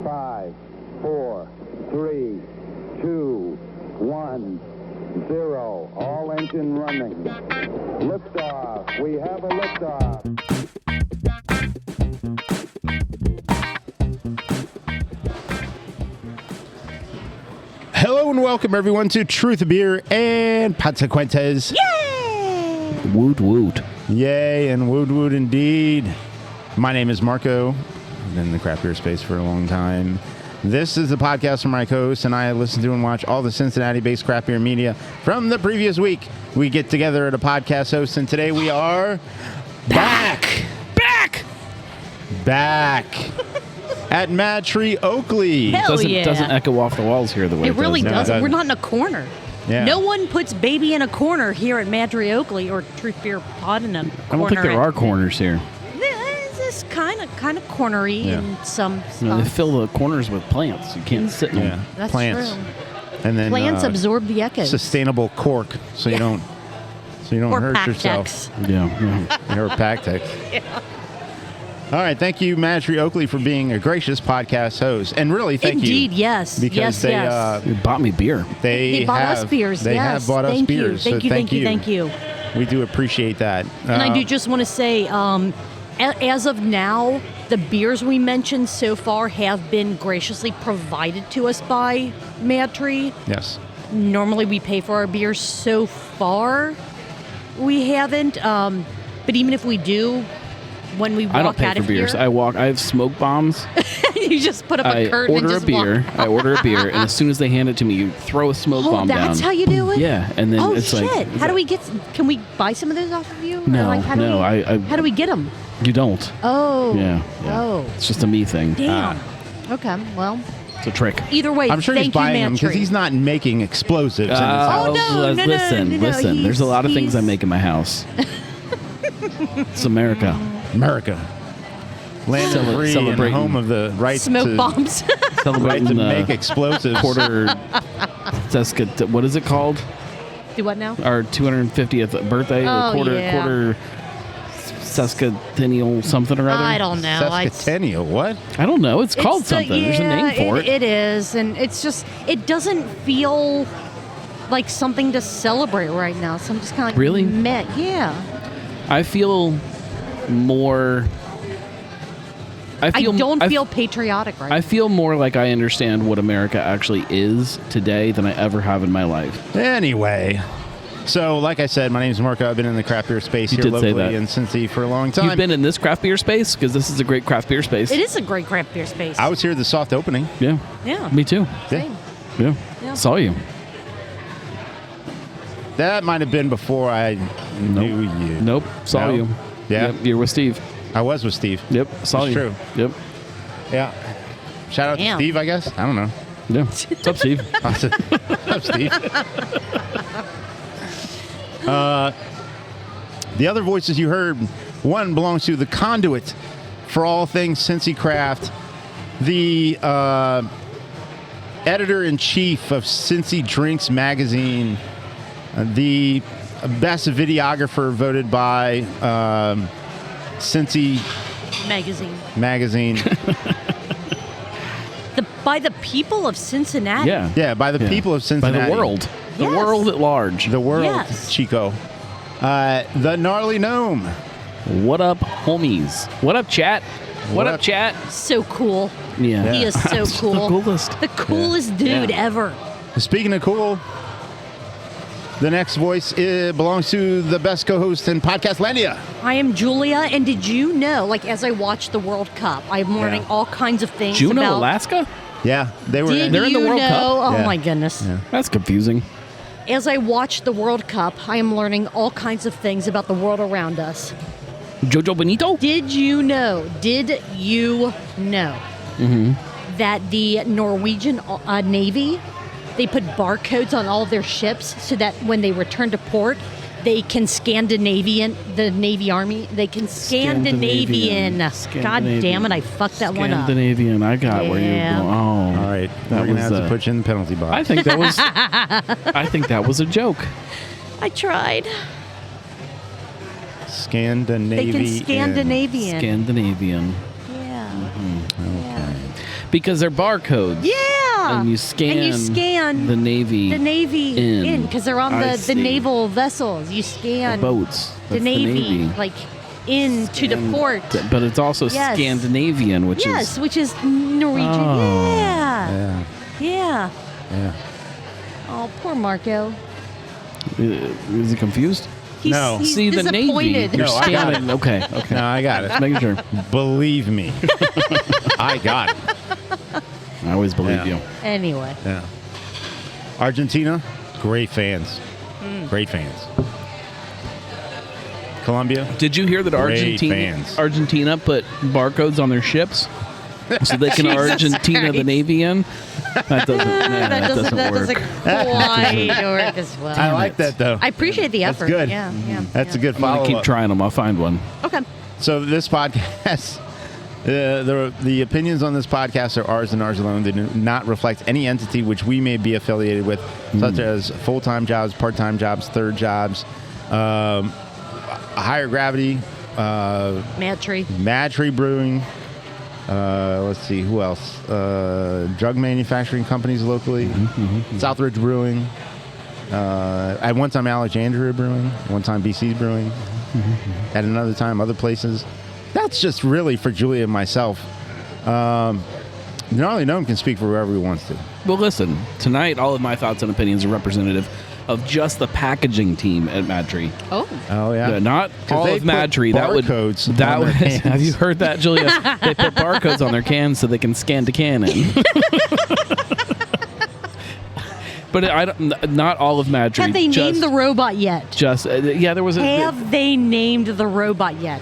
5, 4, 3, 2, 1, 0. All engine running. Liftoff. We have a liftoff. Hello and welcome everyone to Truth, Beer, and Consequences. Yay! Woot woot. Yay and woot woot indeed. My name is Marco. I've been in the craft beer space for a long time. This is the podcast where my co-host and I listen to and watch all the Cincinnati-based craft beer media from the previous week. We get together at a podcast host, and today we are back at MadTree, Oakley. Hell yeah. Doesn't echo off the walls here the way It really No, it doesn't. doesn't. We're not in a corner. Yeah. No one puts baby in a corner here at MadTree Oakley or Truth Beer Pod in a corner. I don't think there are corners here. This is kind of cornery Yeah. in some spots. You know, they fill the corners with plants. You can't sit in them. Yeah, That's plants. true. And then Plants absorb the echoes. sustainable cork, so you don't or hurt yourself. Pactex. Yeah. Or Pactex. All right, thank you, MadTree Oakley, for being a gracious podcast host, and really thank Indeed, you. yes. Because yes. You bought me beer. They bought us beers. They yes. have bought us Thank beers. You. So Thank you. We do appreciate that. And I do just want to say, as of now, the beers we mentioned so far have been graciously provided to us by MadTree. Yes. Normally we pay for our beers. So far, we haven't. But even if we do, when we walk I don't pay out for of beers. here, I have smoke bombs. you just put up a I curtain and order a just beer. walk. I order a beer, and as soon as they hand it to me, you throw a smoke bomb down. That's how you do it? Yeah, and then Oh it's shit! like, How do we get? Can we buy some of those off of you? Or No, like, how do no, we, I- how do we get them? You don't. Oh. Yeah. Oh. It's just a me thing. Damn. Okay. Well, It's a trick. either way, I'm sure thank he's buying you, them because MadTree. he's not making explosives in his house. Oh, no, no, listen. There's a lot of things I he's- make in my house. It's America. America. Land of free and Celebrating. home of the right Smoke to, bombs. right Celebrating to the make explosives. quarter. What is it called? Do what now? Our 250th birthday. Oh, the quarter yeah. sesquicentennial something or other. I don't know. Sesquicentennial, what? I don't know. It's called It's something. There's a name for it. It is, and it's just it doesn't feel like something to celebrate right now. So I'm just kind of like Really? meh. Yeah. I feel more. I don't feel patriotic right I now. feel more like I understand what America actually is today than I ever have in my life. Anyway, so like I said, my name is Marco. I've been in the craft beer space You here did say locally that. in Cincy for a long time. You've been in this craft beer space? Because this is a great craft beer space. It is a great craft beer space. I was here at the soft opening. Yeah. Yeah. Me too. Same. Yeah. Yeah. Saw you. That might have been before I knew you. Nope. Saw No? you. Yeah? Yep, you're with Steve. I was with Steve. Yep. Saw That's you. true. Yep. Yeah. Shout out Damn. to Steve, I guess. I don't know. Yeah. What's up, Steve? What's up, Steve? The other voices you heard, one belongs to the conduit for all things Cincy Craft, the editor-in-chief of Cincy Drinks magazine, the best videographer voted by Cincy Magazine. magazine. By the people of Cincinnati. Yeah. Yeah, by the people of By Cincinnati. the world. The Yes. world at large. The world, Yes. Chico. The gnarly gnome. What up, homies? What up, chat? What up, chat? So cool. Yeah. He is so It's cool. The coolest. The coolest dude Yeah. ever. Speaking of cool, the next voice belongs to the best co-host in Podcast Landia. I am Julia, and did you know, like, as I watch the World Cup, I'm learning Yeah. all kinds of things Juneau, about... Alaska? Yeah, they were. Did They're in you the World Cup? know? Oh, Yeah. my goodness. Yeah. That's confusing. As I watch the World Cup, I am learning all kinds of things about the world around us. Jojo Benito? Did you know that the Norwegian Navy, they put barcodes on all of their ships so that when they return to port, they can Scandinavian, the Navy Army, they can Scandinavian. God damn it, I fucked that one up. Scandinavian. I got where you're Yeah. going. Oh. All right, That we're gonna was, have to put you in the penalty box. I think that was I think that was a joke. I tried. Scandinavian. They can Scandinavian. Scandinavian. Yeah. Because they're barcodes. Yeah. And you scan the Navy in because they're on the naval vessels. You scan boats. The Navy, like into the port. But it's also Scandinavian, which is Norwegian. Yeah. Yeah. Oh, poor Marco. Is he confused? He's See, the Navy. disappointed. You're No, I got scanning. Okay. No, I got it. Just making sure. Believe me. I got it. I always believe you. Anyway. Yeah. Argentina, great fans. Great fans. Colombia. Did you hear that Argentina put barcodes on their ships so they can Argentina the Navy in? That doesn't quite work as well. I like that though. I appreciate the effort. That's good. Yeah. That's a good I'm gonna follow-up. keep trying them. I'll find one. Okay. So this podcast, the opinions on this podcast are ours and ours alone. They do not reflect any entity which we may be affiliated with, such as full-time jobs, part-time jobs, third jobs, higher gravity, MadTree Brewing. Let's see, who else? Drug manufacturing companies locally. Southridge Brewing. At one time, Alexandria Brewing. One time, BC's Brewing. At another time, other places. That's just really for Julia and myself. Gnarly Gnome can speak for whoever he wants to. Well, listen, tonight all of my thoughts and opinions are representative of just the packaging team at MadTree. Oh, yeah. Yeah, not all of MadTree. Barcodes. Have you heard that, Julia? They put barcodes on their cans so they can scan to can in. But not all of MadTree. have they named the robot yet? There was a. Have they named the robot yet?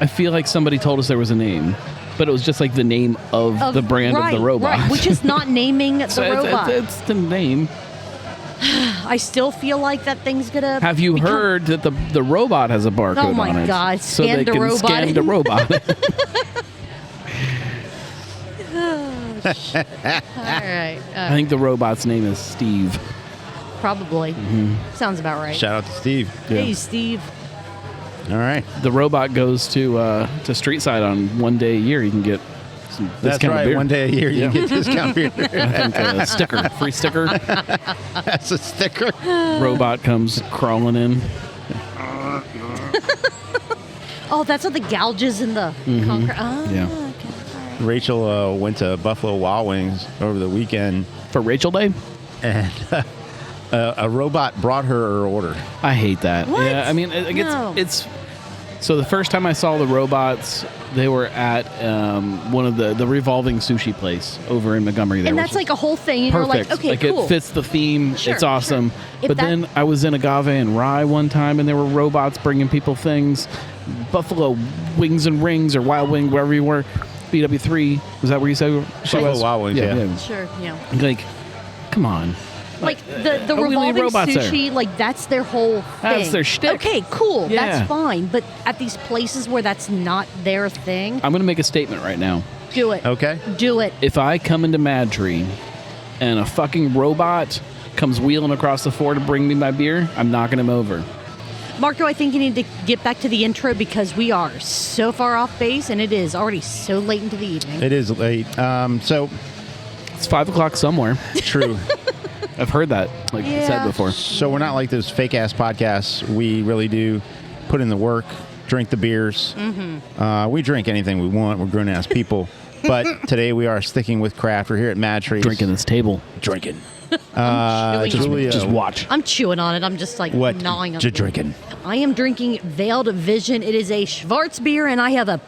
I feel like somebody told us there was a name, but it was just like the name of the brand of the robot. Right, which is not naming the robot. It's the name. I still feel like that thing's gonna. Have you heard that the robot has a barcode on it? Oh my God! So they can scan the robot. All right. I think the robot's name is Steve. Probably. Sounds about right. Shout out to Steve. Hey, Steve. All right. The robot goes to Streetside on one day a year. You can get some That's discount right. beer. One day a year you get discount beer. I think a sticker, free sticker. That's a sticker. Robot comes crawling in. Oh, that's what the gouges in the concrete. Oh, Yeah. okay. Rachel went to Buffalo Wild Wings over the weekend, For Rachel Day? and a robot brought her order. I hate that. What? Yeah, I mean, No. it's so the first time I saw the robots, they were at one of the revolving sushi place over in Montgomery. There, And that's like a whole thing. And perfect. you're like, okay, cool. It fits the theme. Sure, it's awesome. sure. If But that- then I was in Agave and Rye one time, and there were robots bringing people things. Buffalo Wings and Rings or Wild Wing, wherever you were. BW3, was that where you said she Buffalo was? Wild Wings, yeah. Sure, yeah. Like, come on. Like the we leave revolving robots sushi, like that's their whole thing. That's their shtick. Okay, cool. Yeah. That's fine. But at these places where that's not their thing, I'm going to make a statement right now. do it. Okay. Do it. If I come into MadTree and a fucking robot comes wheeling across the floor to bring me my beer, I'm knocking him over. Marco, I think you need to get back to the intro because we are so far off base and it is already so late into the evening. It is late. So It's 5 o'clock somewhere. true. I've heard that, like you said Yeah. before. So we're not like those fake ass podcasts. We really do put in the work, drink the beers. We drink anything we want. We're grown ass people. But today we are sticking with craft. We're here at MadTree. Drinking this table. Drinking. chewing Julia, Just watch. I'm chewing on it. I'm just like what gnawing on you it. drinking? I am drinking Veiled Vision. It is a Schwarz beer, and I have a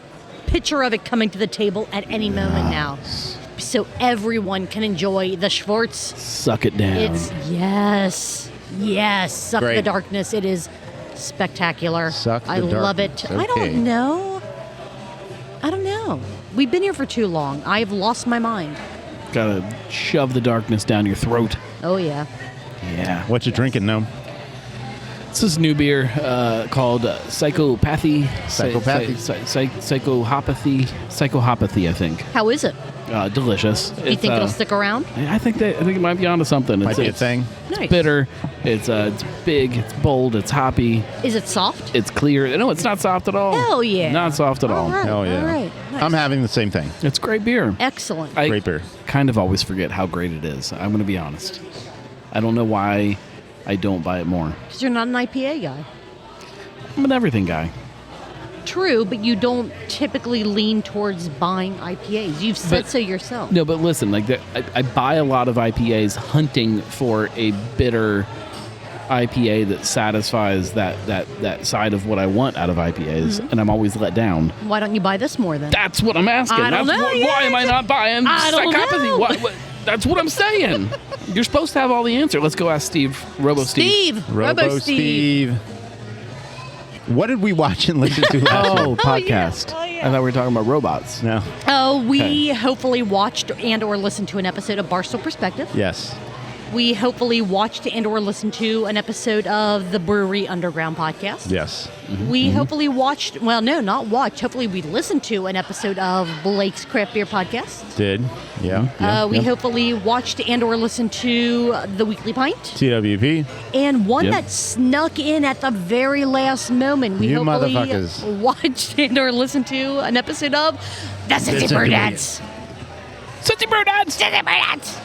picture of it coming to the table at any moment now. So everyone can enjoy the Schwarz. Suck it down. It's, yes, Suck Great. the Darkness. It is spectacular. Suck the I love it. Darkness. I Okay. don't know. We've been here for too long. I've lost my mind. Gotta shove the darkness down your throat. Oh, yeah. Yeah. What you drinking, Gnome? It's this new beer called Psychopathy. Psychopathy, I think. How is it? Delicious. Do you think it'll stick around? I think it might be onto something. Might be a thing. Nice. It's bitter. It's big. It's bold. It's hoppy. Is it soft? It's clear. No, it's not soft at all. Hell yeah. Not soft at all. Right. Oh, yeah. All right. Nice. I'm having the same thing. It's great beer. Excellent. I Great beer. kind of always forget how great it is. I'm going to be honest. I don't know why I don't buy it more. Because you're not an IPA guy. I'm an everything guy. True, but you don't typically lean towards buying IPAs. You've said so yourself. No, but listen, like I buy a lot of IPAs hunting for a bitter IPA that satisfies that side of what I want out of IPAs, and I'm always let down. Why don't you buy this more then? That's what I'm asking. I don't know. Why am I not buying I don't Psychopathy? know. What, that's what I'm saying. You're supposed to have all the answer. Let's go ask Steve. Steve. Robo Steve. What did we watch and listen to last week? Podcast. Oh, yeah. I thought we were talking about robots. No. Oh, we hopefully watched and or listened to an episode of Barstool Perspective. Yes. We hopefully watched and or listened to an episode of the Brewery Underground Podcast. Yes. We hopefully watched, well, no, not watched. Hopefully we listened to an episode of Blake's Craft Beer Podcast. Did. Yeah. We hopefully watched and or listened to The Weekly Pint. TWP. And one Yep. that snuck in at the very last moment. We You hopefully motherfuckers. watched and or listened to an episode of The Cincy Brew Dads. Cincy Brew Dads. Cincy Brew Dads.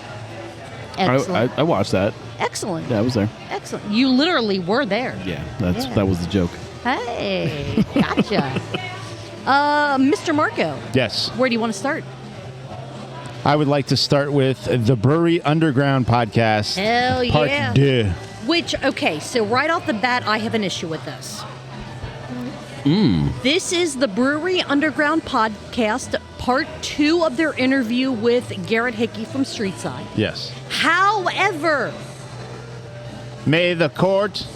Excellent. I watched that. Excellent. Yeah, I was there. Excellent. You literally were there. Yeah, that was the joke. Hey, gotcha. Mr. Marco, Yes. where do you want to start? I would like to start with the Brewery Underground Podcast. Hell Part yeah. 2. Which, okay, so right off the bat, I have an issue with this. This is the Brewery Underground Podcast, part 2 of their interview with Garrett Hickey from Streetside. Yes. However, May the court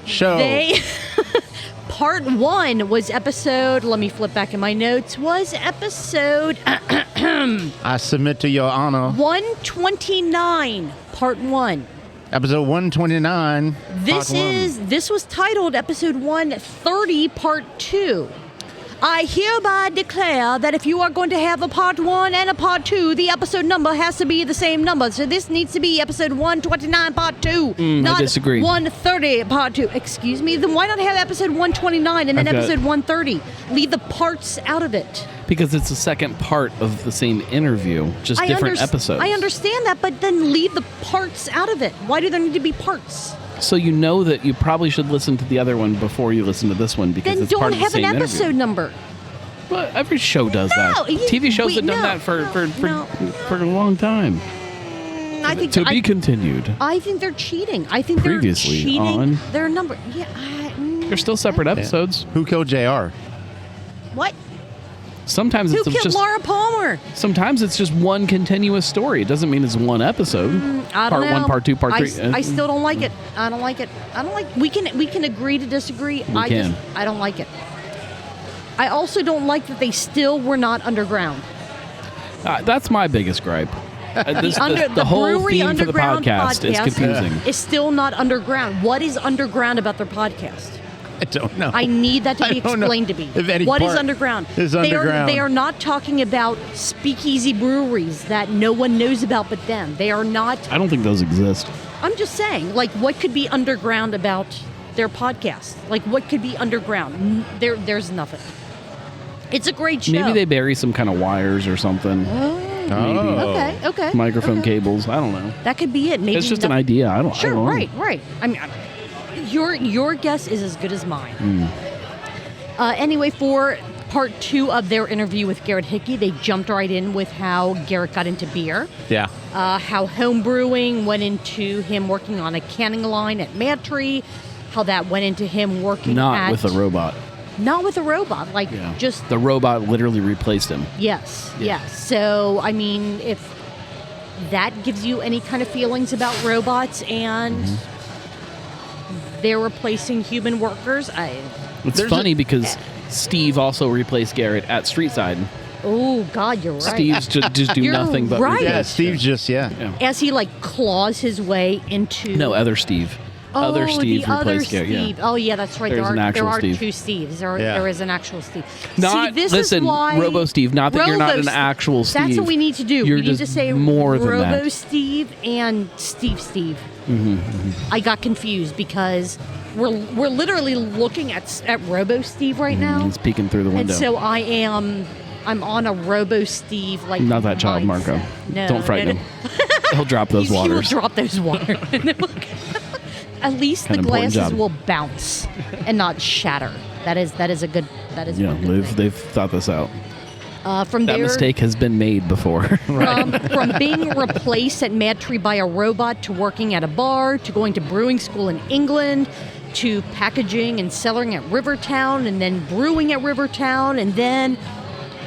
show. they part 1 was episode, let me flip back in my notes, was episode I submit to your honor. 129, part 1. Episode 129. part one. This was titled episode 130, part 2. I hereby declare that if you are going to have a part 1 and a part 2, the episode number has to be the same number. So this needs to be episode 129, part 2, not I disagree. 130, part 2. Excuse me? Then why not have episode 129 and then I've got- episode 130? Leave the parts out of it. Because it's the second part of the same interview, just different episodes. I understand that, but then leave the parts out of it. Why do there need to be parts? So you know that you probably should listen to the other one before you listen to this one because Then it's part don't of the have an same episode interview. number. Well, every show does that. TV shows have done that for a long time. I think To be continued. I think they're cheating. I think Previously they're cheating. on- Their number. Yeah. They're still separate episodes. Who killed JR? What? Sometimes Who it's killed just Laura Palmer? sometimes it's just one continuous story. It doesn't mean it's one episode. I don't Part know. 1, part 2, part 3. I still don't like it. I don't like it. I don't like. We can agree to disagree. We can. I don't like it. I also don't like that they still were not underground. That's my biggest gripe. The whole Brewery theme for the Underground podcast is confusing. Is still not underground. What is underground about their podcast? I don't know. I need that to be I don't know explained to me. if any What is part underground? is underground. They are not talking about speakeasy breweries that no one knows about but them. They are not. I don't think those exist. I'm just saying, like, what could be underground about their podcast? Like, what could be underground? There's nothing. It's a great show. Maybe they bury some kind of wires or something. Okay. Okay. Microphone okay. cables. I don't know. That could be it. Maybe It's just an nothing- idea. I don't Sure. know. Right. I mean, your guess is as good as mine. Hmm. Anyway, for part 2 of their interview with Garrett Hickey, they jumped right in with how Garrett got into beer, Yeah. how home brewing went into him working on a canning line at MadTree, how that went into him working Not at... with a robot. Not with a robot, like Yeah. just... The robot literally replaced him. Yes. Yeah. So, I mean, if that gives you any kind of feelings about robots and they're replacing human workers, It's There's funny because Steve also replaced Garrett at Streetside. oh, God, you're right. Steve's just do You're nothing but right. Yeah, replace. Steve's just, As he, like, claws his way into... No, other Steve. other Steve the other replaced Garrett. Steve. Yeah. Oh, yeah, that's right. There's an there actual are Steve. two Steves. Yeah. There is an actual Steve. Not, See, this listen, is why Robo Steve, not that you're not an actual Steve. That's what we need to do. You're we need just to say more than Robo that. Steve and Steve. Mm-hmm. I got confused because we're literally looking at Robo Steve right now. He's peeking through the And window. so I'm on a Robo Steve like Not that child, mindset. Marco. No, Don't frighten him. He'll drop those He will waters. drop those waters. At least An the important glasses job. will bounce and not shatter. That is a good. That is Yeah, one good thing. they've thought this out. From That there, mistake has been made before. from being replaced at MadTree by a robot to working at a bar to going to brewing school in England to packaging and cellaring at Rivertown and then brewing at Rivertown and then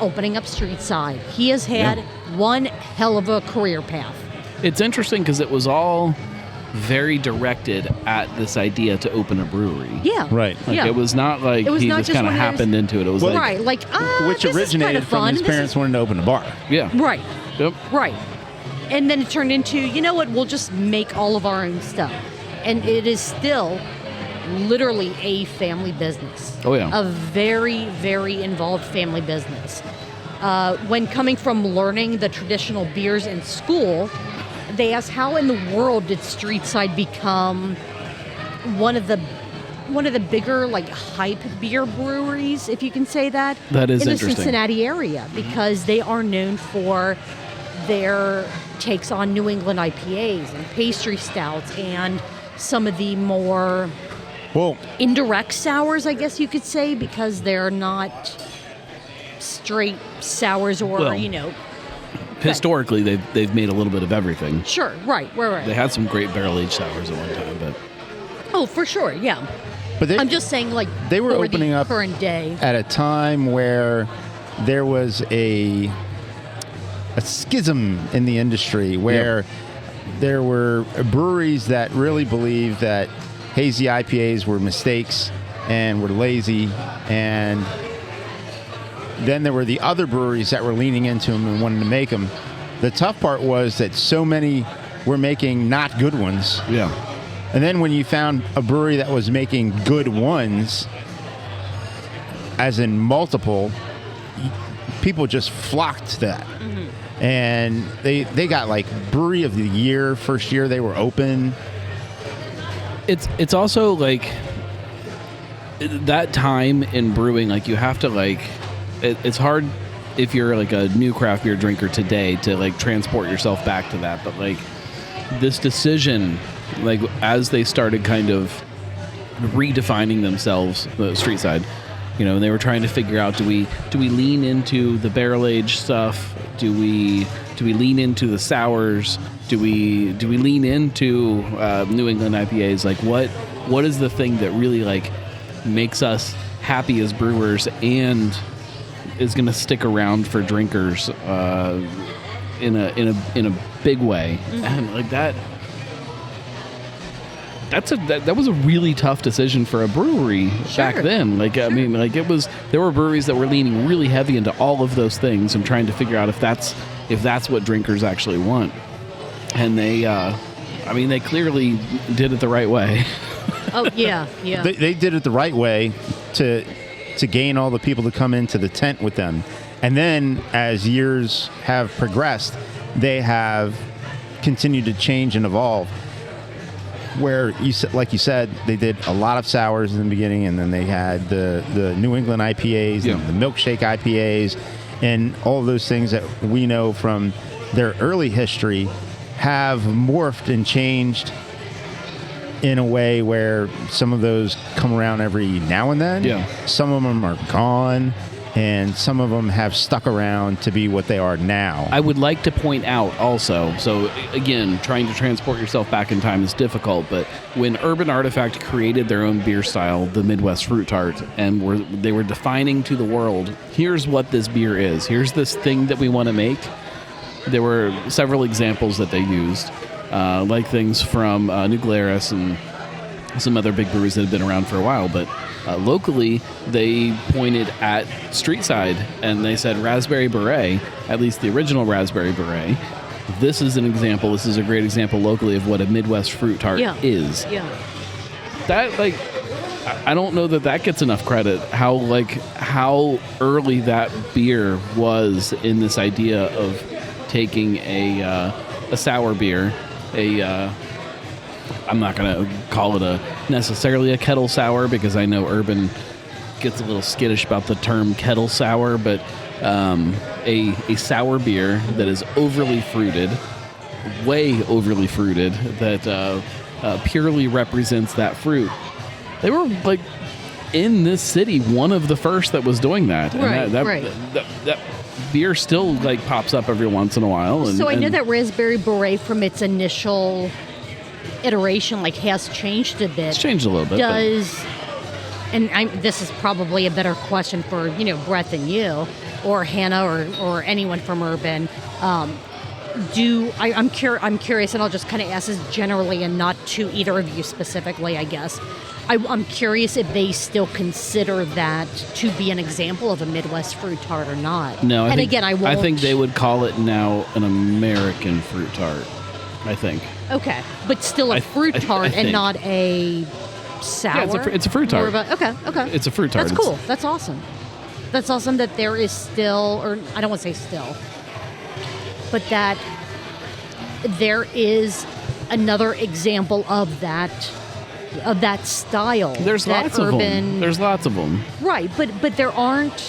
opening up Streetside. He has had one hell of a career path. It's interesting because it was all very directed at this idea to open a brewery. Yeah. Right. Like, yeah. it was not like It was he not just just kind of one of those- happened into it. It was like, Right. Like, Which this originated is kind of from fun. his parents wanting to open a bar. yeah. Right. Yep. Right. And then it turned into, you know what, we'll just make all of our own stuff. And it is still literally a family business. Oh, yeah. A very, very involved family business. When coming from learning the traditional beers in school, they asked, how in the world did Streetside become one of the bigger like hype beer breweries, if you can say that? That is in the interesting. Cincinnati area, because they are known for their takes on New England IPAs and pastry stouts and some of the more Well, indirect sours, I guess you could say, because they're not straight sours or, Well, historically, they've made a little bit of everything. Sure, right. They had some great barrel-aged sours at one time, but Oh, for sure, yeah. but I'm just saying, like, they were for opening the up current day. at a time where there was a schism in the industry where there were breweries that really believed that hazy IPAs were mistakes and were lazy, and then there were the other breweries that were leaning into them and wanted to make them. The tough part was that so many were making not good ones. yeah. And then when you found a brewery that was making good ones, as in multiple, people just flocked to that. Mm-hmm. And they got like Brewery of the Year first year they were open. It's also like that time in brewing, like you have to like it's hard if you're like a new craft beer drinker today to like transport yourself back to that, but like this decision, like as they started kind of redefining themselves, the Streetside, and they were trying to figure out, do we lean into the barrel aged stuff? Do we lean into the sours? Do we lean into New England IPAs? Like what is the thing that really like makes us happy as brewers and is going to stick around for drinkers in a big way? Mm-hmm. And like that was a really tough decision for a brewery back Sure. then. Like I mean, like there were breweries that were leaning really heavy into all of those things and trying to figure out if that's what drinkers actually want. And they clearly did it the right way. Oh, yeah, yeah. They did it the right way to gain all the people to come into the tent with them. And then as years have progressed, they have continued to change and evolve. Where like you said, they did a lot of sours in the beginning, and then they had the New England IPAs Yeah. and the milkshake IPAs, and all of those things that we know from their early history have morphed and changed in a way where some of those come around every now and then. Yeah. Some of them are gone, and some of them have stuck around to be what they are now. I would like to point out also, so again, trying to transport yourself back in time is difficult, but when Urban Artifact created their own beer style, the Midwest Fruit Tart, and they were defining to the world, here's what this beer is, here's this thing that we want to make, there were several examples that they used, like things from New Glarus and some other big breweries that have been around for a while, but locally, they pointed at Streetside and they said Raspberry Beret, at least the original Raspberry Beret. This is an example. This is a great example locally of what a Midwest fruit tart is. Yeah. that like I don't know that gets enough credit. How early that beer was in this idea of taking a sour beer, I'm not gonna call it necessarily a kettle sour because I know Urban gets a little skittish about the term kettle sour, but a sour beer that is overly fruited, way overly fruited, that purely represents that fruit. They were like in this city, one of the first that was doing that. Right, That beer still like pops up every once in a while. So I know that Raspberry Beret from its initial iteration like has changed a bit. It's changed a little bit. This is probably a better question for Brett than you or Hannah or anyone from Urban. I'm curious, and I'll just kind of ask this generally and not to either of you specifically, I guess. I'm curious if they still consider that to be an example of a Midwest fruit tart or not. No, I think they would call it now an American fruit tart. I think. Okay, but still a fruit tart and not a sour. Yeah, it's a fruit tart. Okay. It's a fruit tart. That's cool. That's awesome. That's awesome that there is still, or I don't want to say still, but that there is another example of that style. There's lots of them. There's lots of them. Right, but there aren't.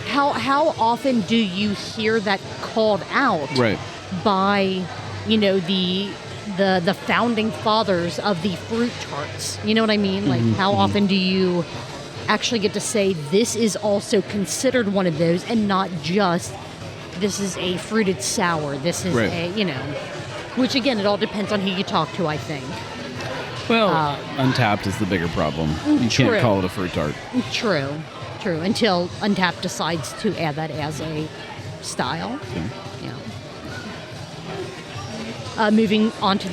How often do you hear that called out? Right. By the founding fathers of the fruit tarts. You know what I mean? Like how often do you actually get to say this is also considered one of those and not just this is a fruited sour. This is which again, it all depends on who you talk to, I think. Well, Untapped is the bigger problem. You can't call it a fruit tart. True. Until Untapped decides to add that as a style. Yeah. Moving on to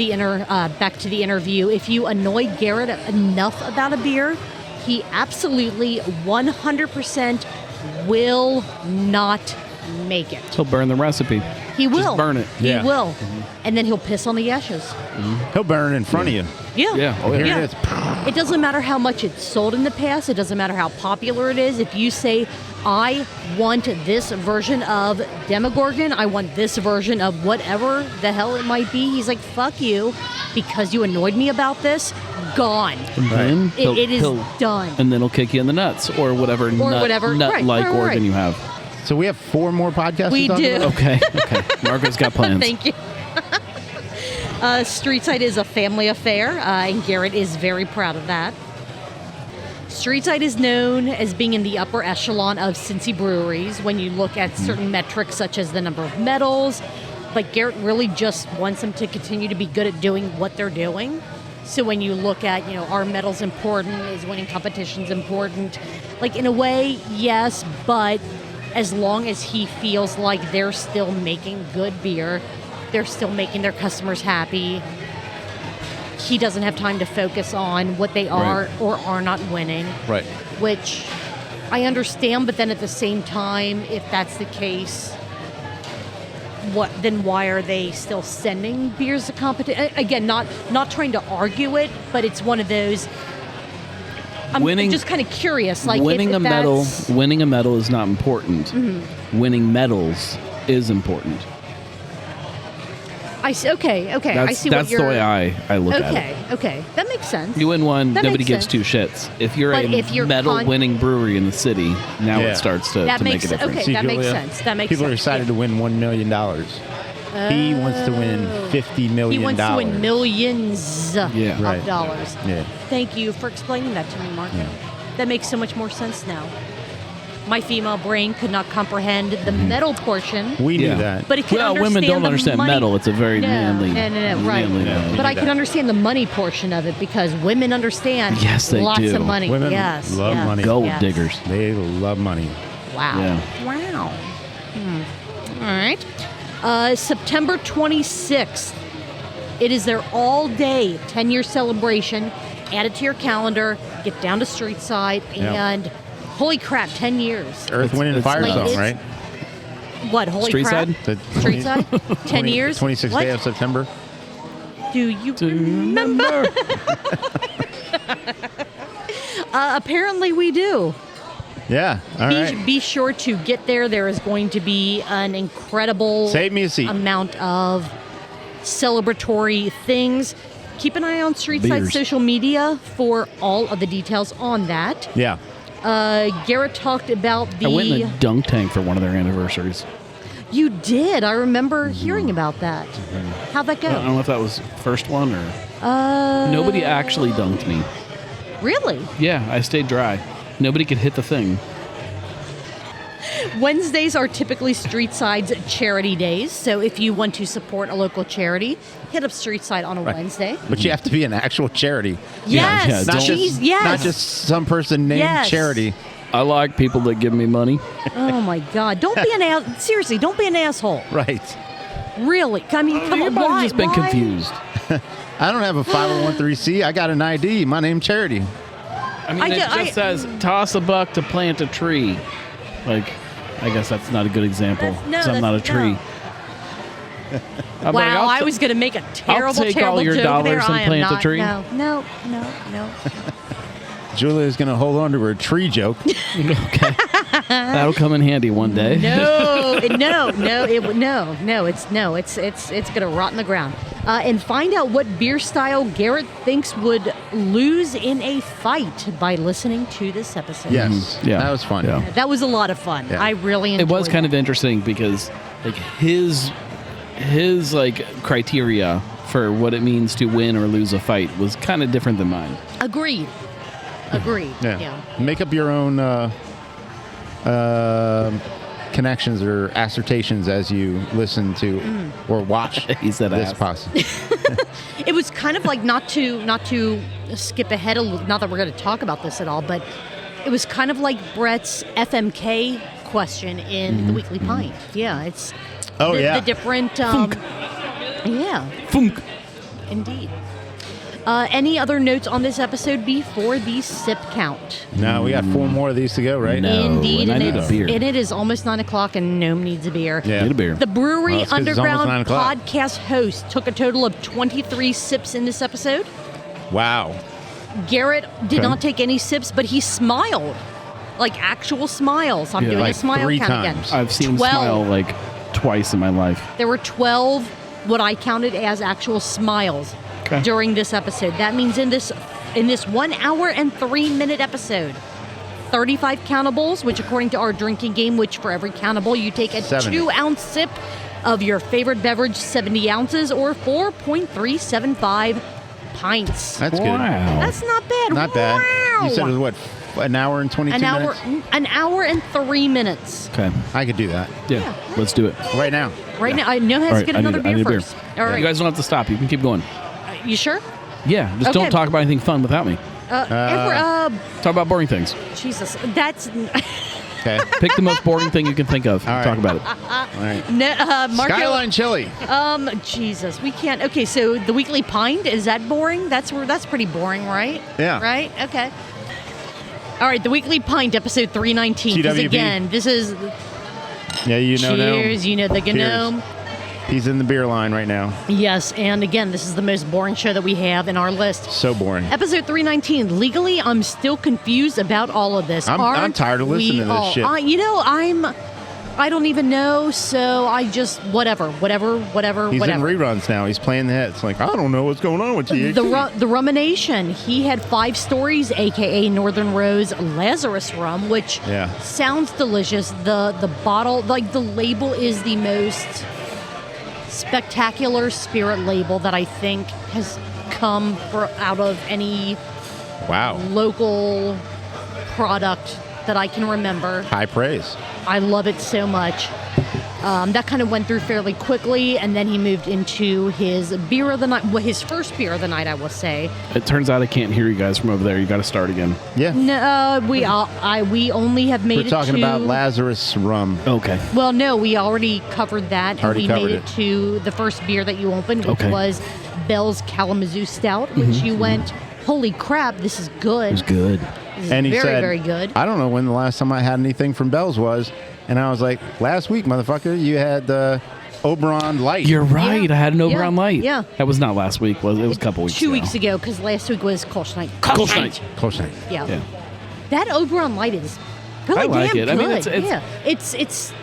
back to the interview. If you annoy Garrett enough about a beer, he absolutely 100% will not make it. He'll burn the recipe. He will. Just burn it. He will. And then he'll piss on the ashes. He'll burn it in front of you. Yeah. Yeah. Oh, Here yeah. it is. It doesn't matter how much it's sold in the past. It doesn't matter how popular it is. If you say, I want this version of Demogorgon, I want this version of whatever the hell it might be, he's like, fuck you, because you annoyed me about this, gone. And then It is done. And then he'll kick you in the nuts or whatever nut-like organ you have. So we have 4 more podcasts We to talk do. about? Okay. Marco's got plans. Thank you. Streetside is a family affair, and Garrett is very proud of that. Streetside is known as being in the upper echelon of Cincy breweries when you look at certain metrics such as the number of medals, but Garrett really just wants them to continue to be good at doing what they're doing. So when you look at, are medals important? Is winning competitions important? Like, in a way, yes, but as long as he feels like they're still making good beer, they're still making their customers happy, he doesn't have time to focus on what they are or are not winning. Right. Which I understand, but then at the same time, if that's the case, then why are they still sending beers to competition? Again, not trying to argue it, but it's one of those. I'm just kind of curious. Like, winning a medal is not important. Mm-hmm. Winning medals is important. I see. Okay. I see what you're. That's the way I look at it. Okay. That makes sense. You win one, That nobody makes gives sense. 2 shits. If you're medal-winning brewery in the city, now it starts to make a difference. Okay, that makes sense. People are excited to win $1 million. He wants to win $50 million. He wants to win millions of Right. dollars. Yeah. Thank you for explaining that to me, Marco. Yeah. That makes so much more sense now. My female brain could not comprehend the medal portion. We knew that. But it can understand women don't the understand money. medal. It's a very manly. No, right. Yeah, But I can understand the money portion of it because women understand Yes, they lots do. of money. Women yes, love money. Gold diggers. They love money. Wow. Yeah. Wow. All right. September 26th. It is their all-day 10-year celebration. Add it to your calendar. Get down to Streetside and... Holy crap, 10 years. Earth, Wind, and Fire like Zone, right? What, holy crap? Streetside? 10 years? 26th day of September. Do you remember? Apparently we do. Yeah. All right. Be sure to get there. There is going to be an incredible Save me a seat. amount of celebratory things. Keep an eye on Streetside Beers. social media for all of the details on that. Yeah. Garrett talked about the... I went in a dunk tank for one of their anniversaries. You did. I remember hearing about that. How'd that I don't go? know if that was the first one or... Nobody actually dunked me. Really? Yeah, I stayed dry. Nobody could hit the thing. Wednesdays are typically Streetside's charity days. So if you want to support a local charity, hit up Streetside on a Wednesday. But you have to be an actual charity. Yes. yeah, Not don't- just, yes. not just some person named Yes. charity. I like people that give me money. Oh my God! Don't be an ass. Seriously, don't be an asshole. Right. Really? I mean, come You on. might Why? have just been Why? confused. I don't have a 501c. I got an ID. My name's Charity. I mean, it just says toss a buck to plant a tree. Like, I guess that's not a good example. No, 'cause I'm not a that's- tree. no. I'm like, Wow, I'll I t- was going to make a terrible, take terrible all your joke dollars there. and I am plant a not. tree. No. Julia's going to hold on to her tree joke. Okay. That'll come in handy one day. It's going to rot in the ground. And find out what beer style Garrett thinks would lose in a fight by listening to this episode. Yes. Yeah. That was fun. Yeah. That was a lot of fun. Yeah. I really enjoyed It was kind of interesting because like his like criteria for what it means to win or lose a fight was kind of different than mine. Agreed. Yeah. Make up your own connections or assertions as you listen to or watch He said this ass. podcast. It was kind of like not to skip ahead a little, not that we're going to talk about this at all, but it was kind of like Brett's FMK question in the Weekly Pint. Yeah, it's the different yeah, Funk. indeed. Any other notes on this episode before the sip count? No, we got 4 more of these to go, right? No. Indeed, and I need a it's- beer. and it is almost 9 o'clock, and Gnome needs a beer. Yeah. Need a beer. The Brewery Well, it's 'cause it's almost 9 Underground o'clock. Podcast host took a total of 23 sips in this episode. Wow. Garrett did Okay. not take any sips, but he smiled. Like actual smiles. I'm Yeah. doing Like a smile 3 count times. again. I've seen him 12. smile like twice in my life. There were 12 what I counted as actual smiles Okay. during this episode. That means in this 1 hour and 3 minute episode, 35 countables, which according to our drinking game, which for every countable you take a 70. 2-ounce sip of your favorite beverage, 70 ounces or 4.375 pints. That's good. Wow. That's not bad. Not bad. Wow. You said it was what? An hour and 22 minutes? An hour and 3 minutes. Okay. I could do that. Yeah. Let's do it. Right now. Right now, I know has All to right, get I another need a beer first. All right, You guys don't have to stop. You can keep going. you sure? Yeah. Just Okay. don't talk about anything fun without me. Talk about boring things. Jesus, that's Okay. Pick the most boring thing you can think of. All right. Talk about it. All right. Marco. Skyline Chili. Jesus, we can't. Okay, so the Weekly Pint, is that boring? That's pretty boring, right? Yeah. Right. Okay. All right, the Weekly Pint, episode 319. Because TWP. again, this is Yeah, you know cheers. Gnome. You know the Gnome. He's in the beer line right now. Yes, and again, this is the most boring show that we have in our list. So boring. Episode 319. Legally, I'm still confused about all of this. I'm Aren't tired of listening we to this all? shit. I don't even know, so I just whatever. He's in reruns now. He's playing the hits. Like, I don't know what's going on with you. The Rumination. He had 5 stories, aka Northern Rose Lazarus rum, which Yeah. sounds delicious. The bottle, like the label, is the most spectacular spirit label that I think has come out of any Wow. local product that I can remember. High praise. I love it so much. That kind of went through fairly quickly, and then he moved into his beer of the night. Well, his first beer of the night, I will say. It turns out I can't hear you guys from over there. You got to start again. Yeah. No, we only have made We're it talking to, about Lazarus rum. Okay. Well, no, we already covered that, and Already we covered made it. it to the first beer that you opened, which Okay. was Bell's Kalamazoo Stout, which you went, holy crap, this is good. It was good. This is And he very, said, very good. I don't know when the last time I had anything from Bell's was. And I was like, last week, motherfucker, you had Oberon Light. You're right. Yeah. I had an Oberon Yeah. Light. Yeah. That was not last week. Was it? It was a couple weeks 2 ago. weeks ago, because last week was Kolsch Night. Kolsch Night. Close night. Yeah. Yeah. That Oberon Light is really I like damn it. good. I mean, it's yeah. It's It's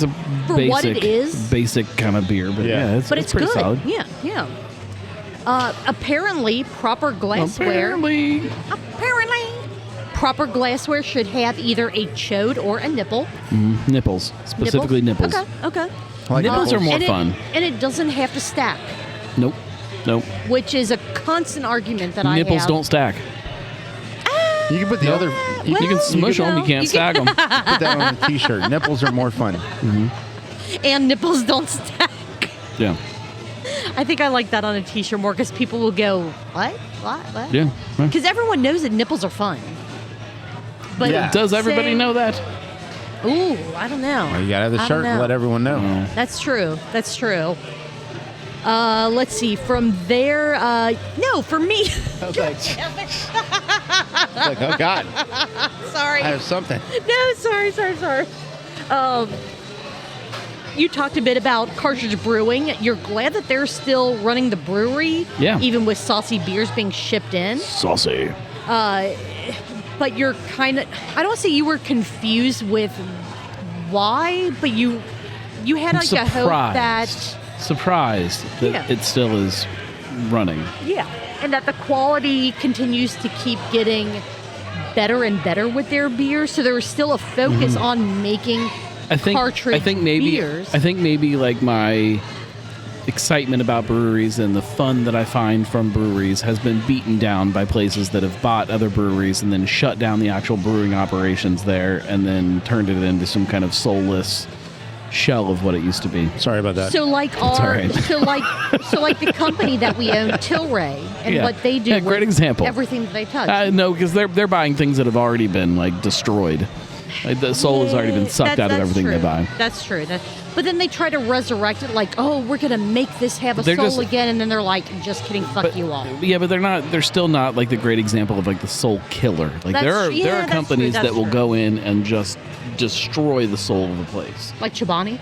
a For basic, what it is. basic kind of beer, but Yeah. yeah, but it's pretty good. solid. Yeah. Apparently, proper glassware. Apparently. Proper glassware should have either a chode or a nipple. Nipples. Specifically nipples. Okay. I like Nipples are more and fun. And it doesn't have to stack, Nope. which is a constant argument that I have. Nipples don't stack. You can put the other. You You can smush them. You can't stack them. put that on a T-shirt. Nipples are more fun. And nipples don't stack. Yeah. I think I like that on a T-shirt more because people will go, what? Yeah. Because everyone knows that nipples are fun. But Yeah. Does everybody know that? Ooh, I don't know. Well, you gotta have the I shirt don't and know. let everyone know. That's true. Let's see. From there, no, for me. I was like, oh God, Sorry. I have something. No, sorry. You talked a bit about cartridge brewing. You're glad that they're still running the brewery, Yeah. even with saucy beers being shipped in. Saucy. But you're kind of, I don't want to say you were confused with why, but you had like a hope that, Surprised that Yeah. it still is running. yeah, and that the quality continues to keep getting better and better with their beers. So there was still a focus on making cartridge I think maybe beers. like my excitement about breweries and the fun that I find from breweries has been beaten down by places that have bought other breweries and then shut down the actual brewing operations there and then turned it into some kind of soulless shell of what it used to be. Sorry about that. So like all our, right. so like the company that we own, Tilray, and Yeah. what they do. Yeah, great with example. Everything that they touch. No, because they're buying things that have already been like destroyed. Like, the soul has already been sucked out of everything true. they buy. That's true. But then they try to resurrect it, like, oh, we're gonna make this have a They're soul just- again, and then they're like, just kidding, fuck you all. Yeah, but they're not. They're still not like the great example of like the soul killer. Like there are that's companies true, that will that's go in and just destroy the soul of the place. Like Chobani?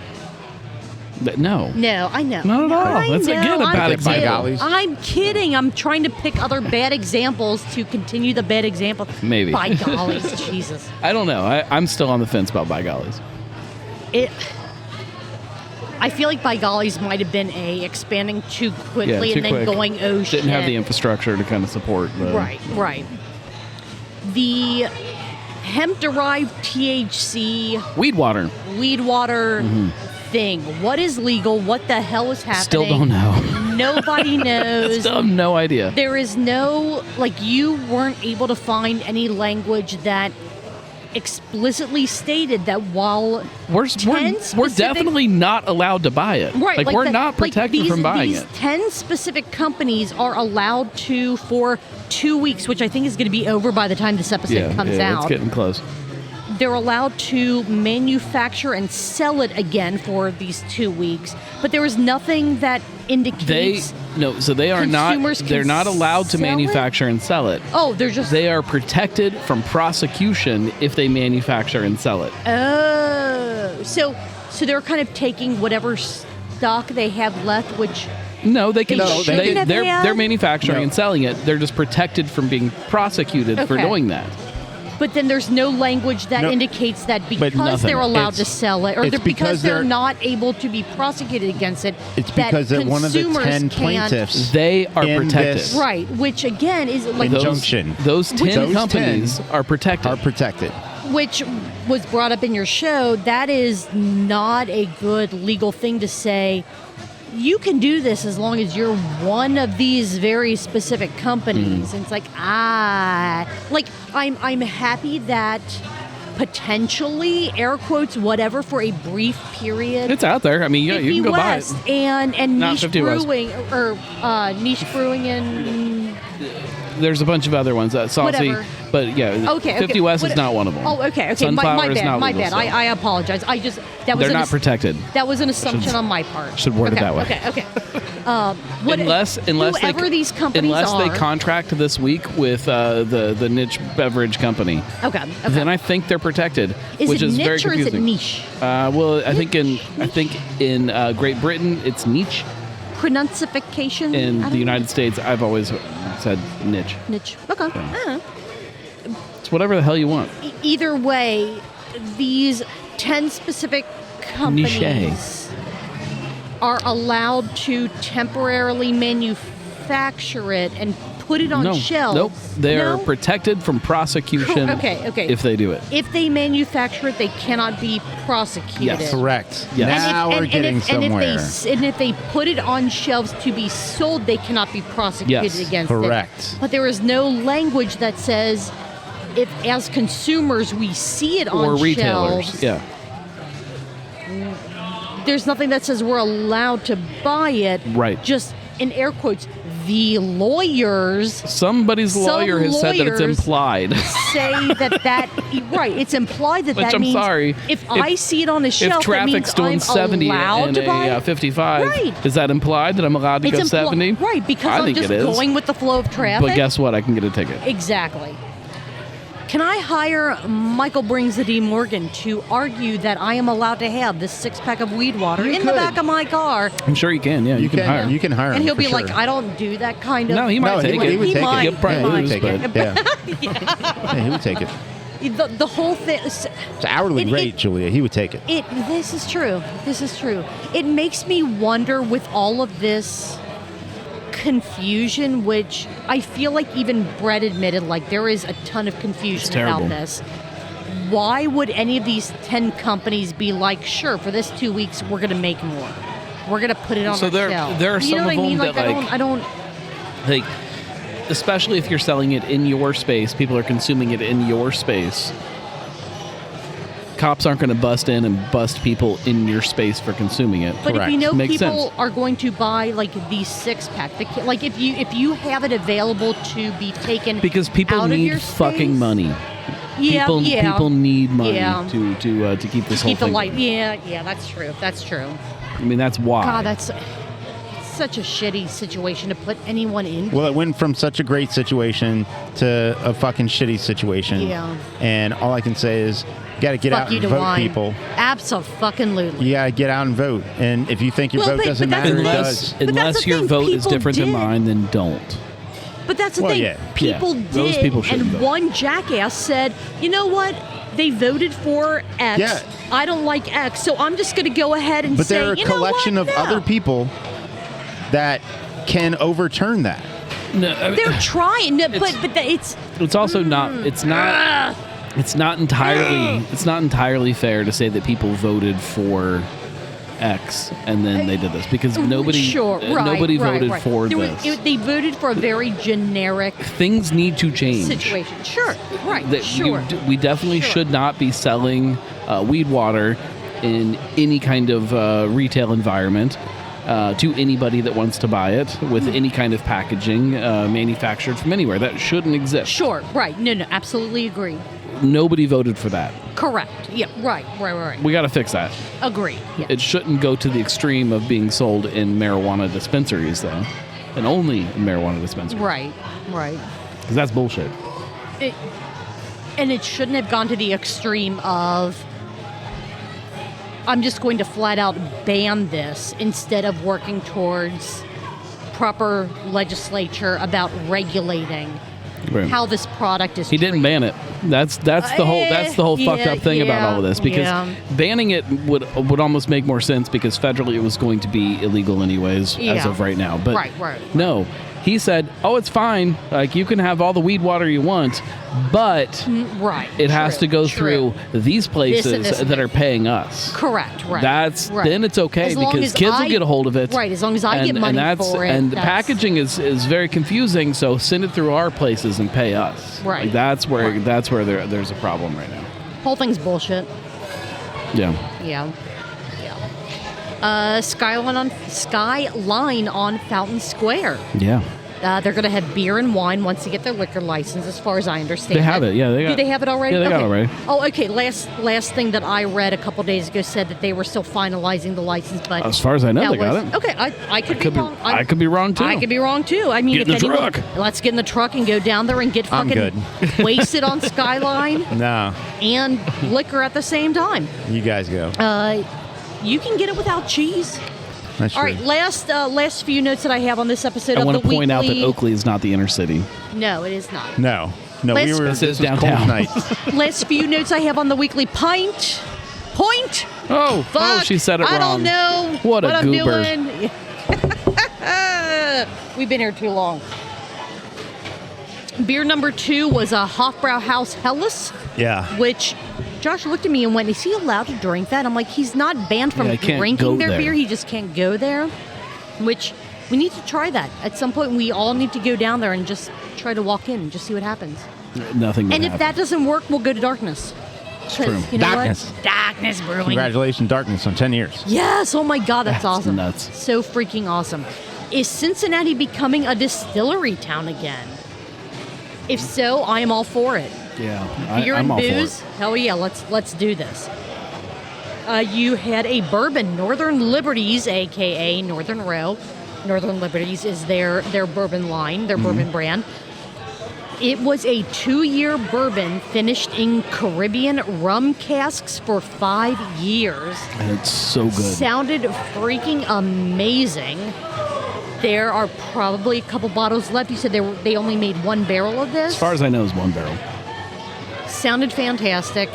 No. No, I know. Not at all. I That's, know, again, a I'm bad kidding. example. By gollies. I'm kidding. I'm trying to pick other bad examples to continue the bad example. Maybe. By gollies, Jesus. I don't know. I'm still on the fence about by gollies. I feel like by gollies might have been expanding too quickly Yeah, too and then quick. going, oh shit. Didn't have the infrastructure to kind of support the Right. The hemp-derived THC weed water. weed water thing. What is legal? What the hell is happening? Still don't know. Nobody knows. Still have no idea. There is no, you weren't able to find any language that explicitly stated that while We're 10 specific definitely not allowed to buy it. Right, Like we're that- not protected from buying these it. 10 specific companies are allowed to, for 2 weeks, which I think is going to be over by the time this episode comes yeah, out. it's getting close. They're allowed to manufacture and sell it again for these 2 weeks, but there is nothing that indicates. They are not. consumers can They're not allowed to sell it? manufacture and sell it. Oh, they're just. They are protected from prosecution if they manufacture and sell it. Oh, so they're kind of taking whatever stock they have left, which. No, they can. They shouldn't have. They're manufacturing and selling it. They're just protected from being prosecuted for Okay. doing that. But then there's no language that No. indicates that because nothing. they're allowed to It's- sell it, or it's because because they're they're- not able to be prosecuted against it. It's that because they're one of the consumers 10 can't- plaintiffs. They are In protected. this- Right, which again is like Injunction. Those 10 Those companies 10 are protected. Are protected. which was brought up in your show. That is not a good legal thing to say. You can do this as long as you're one of these very specific companies. And it's like, I'm happy that potentially, air quotes, whatever, for a brief period. It's out there. I mean, yeah, you can go buy it. and Not niche 50 West. brewing or niche brewing in There's a bunch of other ones. Saucy, Whatever. but yeah, 50 West is not one of them. Oh, okay. Sunflower My is bad. not My legal bad. still. I apologize. They're not protected. That was an assumption on my part. Should word it that way. Okay. Unless whoever these companies they are. contract this week with the niche beverage company. Okay. Then I think they're protected, which it is niche very or confusing. is it niche? Well, I think in Great Britain it's niche. Pronunciation? In the United States, I've always said niche. Niche. Okay. It's whatever the hell you want. Either way, these 10 specific companies Niche. are allowed to temporarily manufacture it and put it on shelves. Nope. They're No? protected from prosecution Okay. if they do it. If they manufacture it, they cannot be prosecuted. Yes. Correct. Yes. Now we're getting somewhere. And if they put it on shelves to be sold, they cannot be prosecuted Yes. against Correct. it. But there is no language that says if, as consumers, we see it Or on retailers. shelves, Yeah. there's nothing that says we're allowed to buy it. Right. Just in air quotes, the lawyers Somebody's lawyer has said that it's lawyers implied. say that right. It's implied that Which that I'm means sorry. if I see it on a If shelf, that traffic's means doing I'm 70 allowed and to buy a it. 55, Right. is that implied that I'm allowed to go 70? Right, because I I'm think just it is. going with the flow of traffic. But guess what? I can get a ticket. Exactly. Can I hire Michael Brings the D. Morgan to argue that I am allowed to have this 6-pack of weed water You in the could. back of my car? I'm sure you can. Yeah, you can hire. You can hire him. And he'll for be sure. like, I don't do that kind of. No, he might take he it. would He take might. it. He'll probably Yeah, he would lose, take it. but- Yeah. Yeah, he would take it. The whole thing. It's hourly rate, Julia. He would take it. This is true. This is true. It makes me wonder with all of this confusion, which I feel like even Bret admitted, like there is a ton of confusion terrible. about this. Why would any of these 10 companies be like, sure, for this 2 weeks, we're going to make more. We're going to put it on So our there shelf. are You some know what of I mean? them Like, that, I don't. Like, especially if you're selling it in your space, people are consuming it in your space. Cops aren't going to bust in and bust people in your space for consuming it. But if you know Makes people sense. are going to buy like these 6-pack, like if you have it available to be taken Because people out of need your fucking space, money. Yeah, People need money Yeah. to keep this whole keep the thing. light. Yeah, that's true. That's true. I mean, that's why. God, that's such a shitty situation to put anyone in. Well, it went from such a great situation to a fucking shitty situation. Yeah. And all I can say is, you got to get Fuck out you and to vote, wine. people. Absolutely. You got to get out and vote. And if you think your Well, vote but doesn't that's matter, the it thing. does. But that's Unless the your thing, vote is people different than did. mine, then don't. But that's the Well, thing. yeah. People Yeah. did, Those people shouldn't and vote. one jackass said, "You know what? They voted for X. Yeah. I don't like X, so I'm just going to go ahead and But say, there are a you know collection what? of No." other people that can overturn that. No, I mean, They're trying, no, It's- but it's it's also not. It's not. It's not entirely. It's not entirely fair to say that people voted for X and then they did this because nobody. Nobody voted for There this. they voted for a very generic Things need to change. situation. Sure, right, That sure. we definitely Sure. should not be selling weed water in any kind of retail environment to anybody that wants to buy it with any kind of packaging manufactured from anywhere. That shouldn't exist. Sure, right. No, absolutely agree. Nobody voted for that. Correct. Yeah, right. We got to fix that. Agree. Yeah. It shouldn't go to the extreme of being sold in marijuana dispensaries, though, and only in marijuana dispensaries. Right. Because that's bullshit. And it shouldn't have gone to the extreme of I'm just going to flat out ban this instead of working towards proper legislature about regulating Right. how this product is He didn't ban it. That's the whole fucked up thing about all of this because banning it would almost make more sense because federally it was going to be illegal anyways as of right now. But Right. no, he said, "Oh, it's fine. Like you can have all the weed water you want, but Right. it has to go through these places this and that are paying us." Correct. Right. That's right. then it's okay As long because as kids I- will get a hold of it. Right. As long as I get money for it. And the that's- packaging is very confusing. So send it through our places and pay us. Right. Like that's where Right. there's a problem right now. Whole thing's bullshit. Yeah. Yeah. Skyline on Fountain Square. Yeah. They're going to have beer and wine once they get their liquor license, as far as I understand. They have it. Yeah, Do they have it already? Yeah, they got it already. Oh, okay. Last thing that I read a couple days ago said that they were still finalizing the license, but As far as I know, they got it. Okay, I could be wrong. I could be wrong too. I could be wrong too. I mean, Get in the truck. Let's get in the truck and go down there and get I'm fucking wasted on Skyline No, and liquor at the same time. you guys go. You can get it without cheese. That's All true. right, last few notes that I have on this episode I of want the to point out that weekly- Oakley is not the inner city. No, it is not. No, we Let's- were. This This is was downtown. cold night. Last few notes I have on the weekly point. Oh, Fuck, she said it wrong. I don't know What a I'm goober. doing. We've been here too long. Beer number 2 was a Hofbrauhaus Helles, Yeah. which Josh looked at me and went, is he allowed to drink that? I'm like, he's not banned from Yeah, I can't go drinking their there. beer. He just can't go there, which we need to try that. At some point, we all need to go down there and just try to walk in and just see what happens. Nothing would And if happen. that doesn't work, we'll go to Darkness. It's true. You know Darkness. What? Darkness Brewing. Congratulations, Darkness, on 10 years. Yes. Oh my God, that's awesome. nuts. So freaking awesome. Is Cincinnati becoming a distillery town again? If so, I am all for it. Yeah, Beer I'm and all for booze? it. Hell yeah, let's do this. You had a bourbon, Northern Liberties, aka Northern Row. Northern Liberties is their bourbon line, their bourbon brand. It was a 2-year bourbon finished in Caribbean rum casks for 5 years. And it's so good. Sounded freaking amazing. There are probably a couple bottles left. You said they only made 1 barrel of this. As far as I know, it's 1 barrel. Sounded fantastic.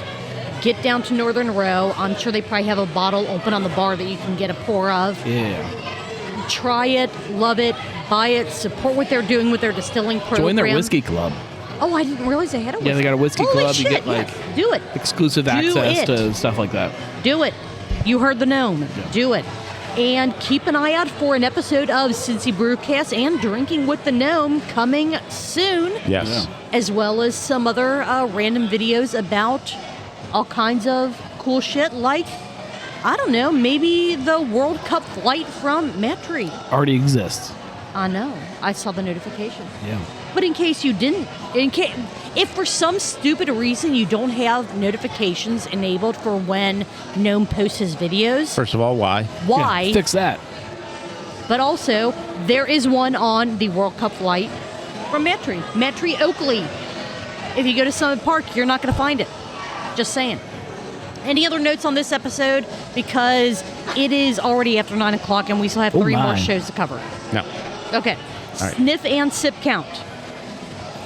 Get down to Northern Row. I'm sure they probably have a bottle open on the bar that you can get a pour of. Yeah. Try it, love it, buy it, support what they're doing with their distilling program. Join their whiskey club. Oh, I didn't realize they had a whiskey. Yeah, they got a whiskey Holy club. Shit, You get like yes. Do it. exclusive Do access it. to stuff like that. Do it. You heard the gnome. Yeah. Do it. And keep an eye out for an episode of Cincy Brewcast and Drinking with the Gnome coming soon, Yes. Yeah. as well as some other random videos about all kinds of cool shit, like, I don't know, maybe the World Cup flight from MadTree. Already exists. I know. I saw the notification. Yeah. But in case you didn't, if for some stupid reason you don't have notifications enabled for when Gnome posts his videos, First of all, why? why? Yeah, fix that. But also, there is one on the World Cup flight from MadTree. MadTree Oakley. If you go to Summit Park, you're not going to find it. Just saying. Any other notes on this episode? Because it is already after 9 o'clock and we still have 3 more my. shows to cover. No. Okay. All right. Sniff and sip count.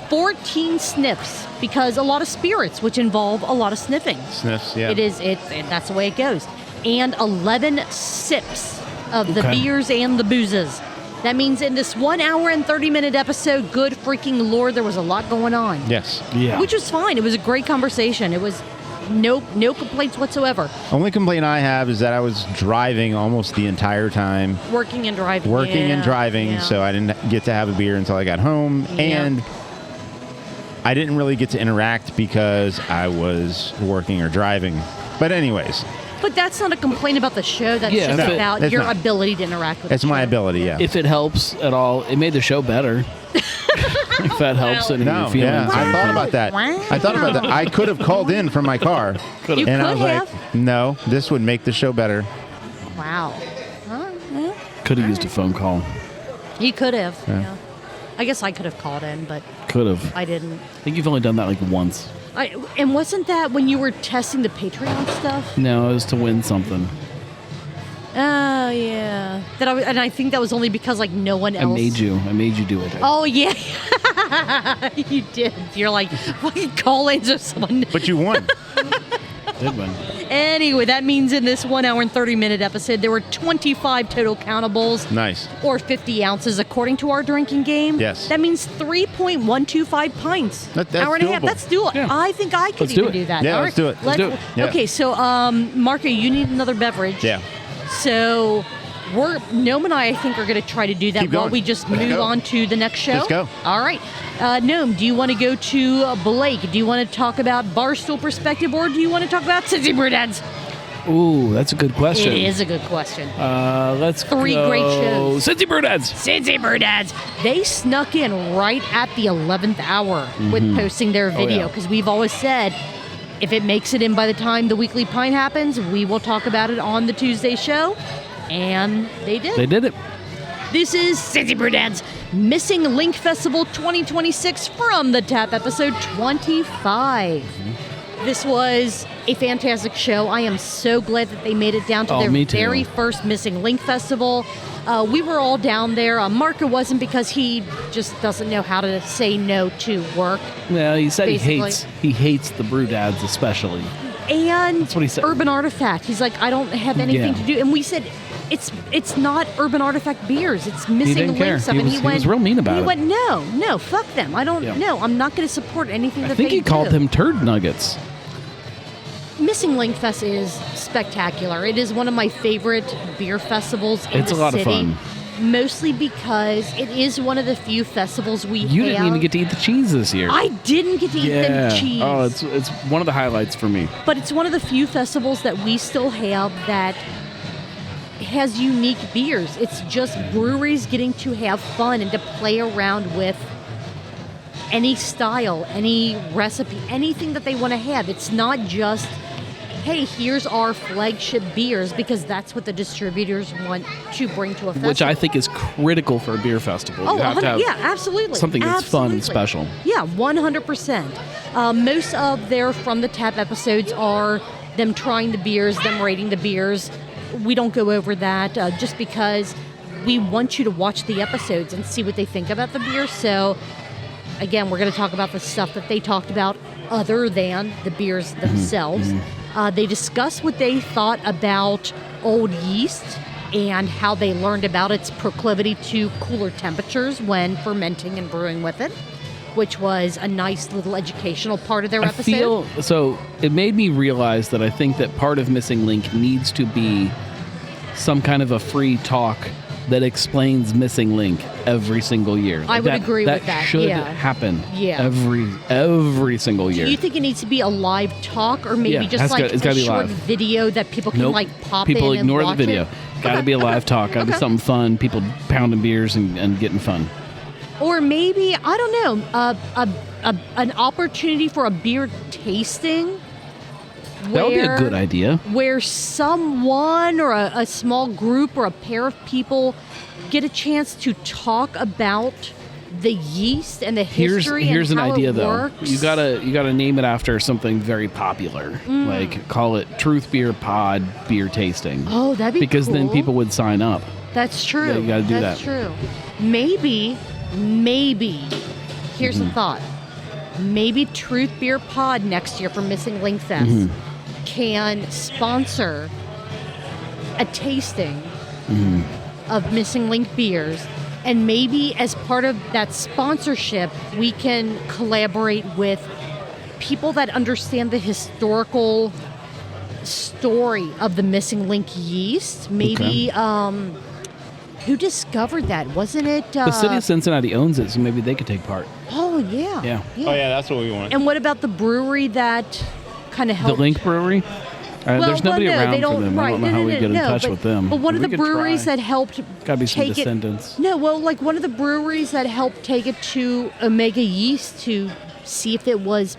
14 sniffs, because a lot of spirits, which involve a lot of sniffing. Sniffs, yeah. That's the way it goes. And 11 sips of the Okay. beers and the boozes. That means in this 1 hour and 30-minute episode, good freaking Lord, there was a lot going on. Yes. Yeah. Which was fine. It was a great conversation. It was no complaints whatsoever. Only complaint I have is that I was driving almost the entire time. Working and driving. Working and Yeah, driving, yeah. so I didn't get to have a beer until I got home. Yeah. And I didn't really get to interact because I was working or driving. But anyways, But that's not a complaint about the show. That's Yeah, just no, about it's your not. ability to interact with it's the my show. ability, yeah. If it helps at all, it made the show better. If that helps any of No, your feelings. yeah, I thought about that. I thought about that. I could have called in from my car. Could've. You And I could was have. like, no, this would make the show better. Wow. Huh? Yeah. Could have used a phone call. You could have. Yeah. Yeah. I guess I could have called in, but Could have. I didn't. I think you've only done that like once. And wasn't that when you were testing the Patreon stuff? No, it was to win something. Oh yeah. And I think that was only because like no one I else. made you do it. Oh yeah. You did. You're like fucking call-ins or someone. But you won. Did win. Anyway, that means in this 1 hour and 30-minute episode, there were 25 total countables. Nice. Or 50 ounces, according to our drinking game. Yes. That means 3.125 pints. That's hour and a half. doable. That's doable. Yeah. I think I could Let's do even it. do that. Yeah, All let's right. do it. Let's do it. Yeah. Okay, so Marco, you need another beverage. Yeah. So Gnome and I think, are going to try to do that Keep while going. we just Let's move go. on to the next show. Let's go. All right. Gnome, do you want to go to Blake? Do you want to talk about Barstool Perspective, or do you want to talk about Cincy Brew Dads? Ooh, that's a good question. It is a good question. Let's Three go. great shows. Cincy Brew Dads. Cincy Brew Dads. They snuck in right at the 11th hour with posting their video because we've always said if it makes it in by the time the weekly pint happens, we will talk about it on the Tuesday show. And they did. They did it. This is Cincy Brew Dads Missing Linck Festival 2026 from the Tap episode 25. This was a fantastic show. I am so glad that they made it down to their very first Missing Linck Festival. We were all down there. Marco wasn't because he just doesn't know how to say no to work. Yeah, he said basically. he hates the Brew Dads especially. And That's what he said. Urban Artifact. He's like, I don't have anything to do. And we said, it's not Urban Artifact beers. It's Missing Linck stuff. He was real mean about it. He went, no, fuck them. I don't know. I'm not going to support anything that they do. I think he called them turd nuggets. Missing Linck Fest is spectacular. It is one of my favorite beer festivals in the city. It's a lot of fun. Mostly because it is one of the few festivals we have. You didn't even get to eat the cheese this year. I didn't get to eat the cheese. Oh, it's one of the highlights for me. But it's one of the few festivals that we still have that has unique beers. It's just breweries getting to have fun and to play around with any style, any recipe, anything that they want to have. It's not just, hey, here's our flagship beers, because that's what the distributors want to bring to a festival. Which I think is critical for a beer festival. Oh, you have to have absolutely. something that's fun and special. Yeah, 100%. Most of their From the Tap episodes are them trying the beers, them rating the beers. We don't go over that just because we want you to watch the episodes and see what they think about the beer. So, again, we're going to talk about the stuff that they talked about other than the beers themselves. They discuss what they thought about old yeast and how they learned about its proclivity to cooler temperatures when fermenting and brewing with it, which was a nice little educational part of their episode. So it made me realize that I think that part of Missing Linck needs to be some kind of a free talk that explains Missing Linck every single year. I would agree with that. That should happen every single year. Do you think it needs to be a live talk or maybe just like a short video that people can like pop in and watch? People ignore the video. Got to be a live talk. Got to be something fun. People pounding beers and getting fun. Or maybe, I don't know, an opportunity for a beer tasting. That would be a good idea. Where someone or a small group or a pair of people get a chance to talk about the yeast and the history here's and an how idea it though. works. You gotta name it after something very popular. Like call it Truth Beer Pod Beer Tasting. Oh, that'd be because cool. then people would sign up. That's true. Yeah, you gotta do That's that. true. Maybe, here's a thought. Maybe Truth Beer Pod next year for Missing Linck Fest can sponsor a tasting of Missing Linck beers. And maybe as part of that sponsorship, we can collaborate with people that understand the historical story of the Missing Linck yeast. Maybe, who discovered that? Wasn't it? The city of Cincinnati owns it, so maybe they could take part. Oh, yeah. Yeah. Oh, yeah, that's what we want. And what about the brewery that kind of helped? The Linck Brewery? There's nobody around for them. I don't know how we get in touch with them. But one of the We could breweries try. that helped Gotta be some take descendants. it. No, well, like one of the breweries that helped take it to Omega Yeast to see if it was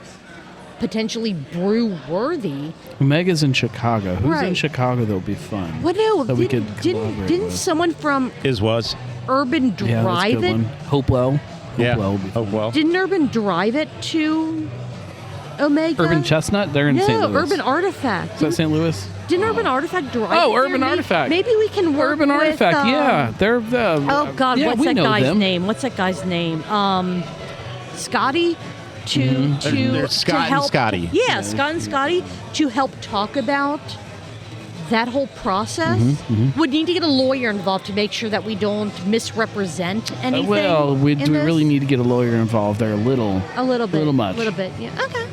potentially brew worthy. Omega's in Chicago. Who's in Right. Chicago that would be fun? Well, no, that we could collaborate didn't with? someone from Was. Urban Yeah, that's a drive good it? one. Hopewell. Yeah. Hopewell would be fun. Hopewell. Didn't Urban drive it to Omega? Urban Chestnut? They're in St. No, Louis. Urban Artifact. Is that St. Louis? Didn't Urban Artifact drive? Oh, it there? Urban Artifact. Maybe we can work Urban with, Artifact, yeah. They're Oh God, yeah, what's we that know guy's them. name? What's that guy's name? Scotty There's to Scott and help. Scotty. Yeah, Scott and Scotty to help talk about that whole process. Would need to get a lawyer involved to make sure that we don't misrepresent anything. Well, we in do this. really need to get a lawyer involved there a little bit, much. a little bit. Yeah, okay.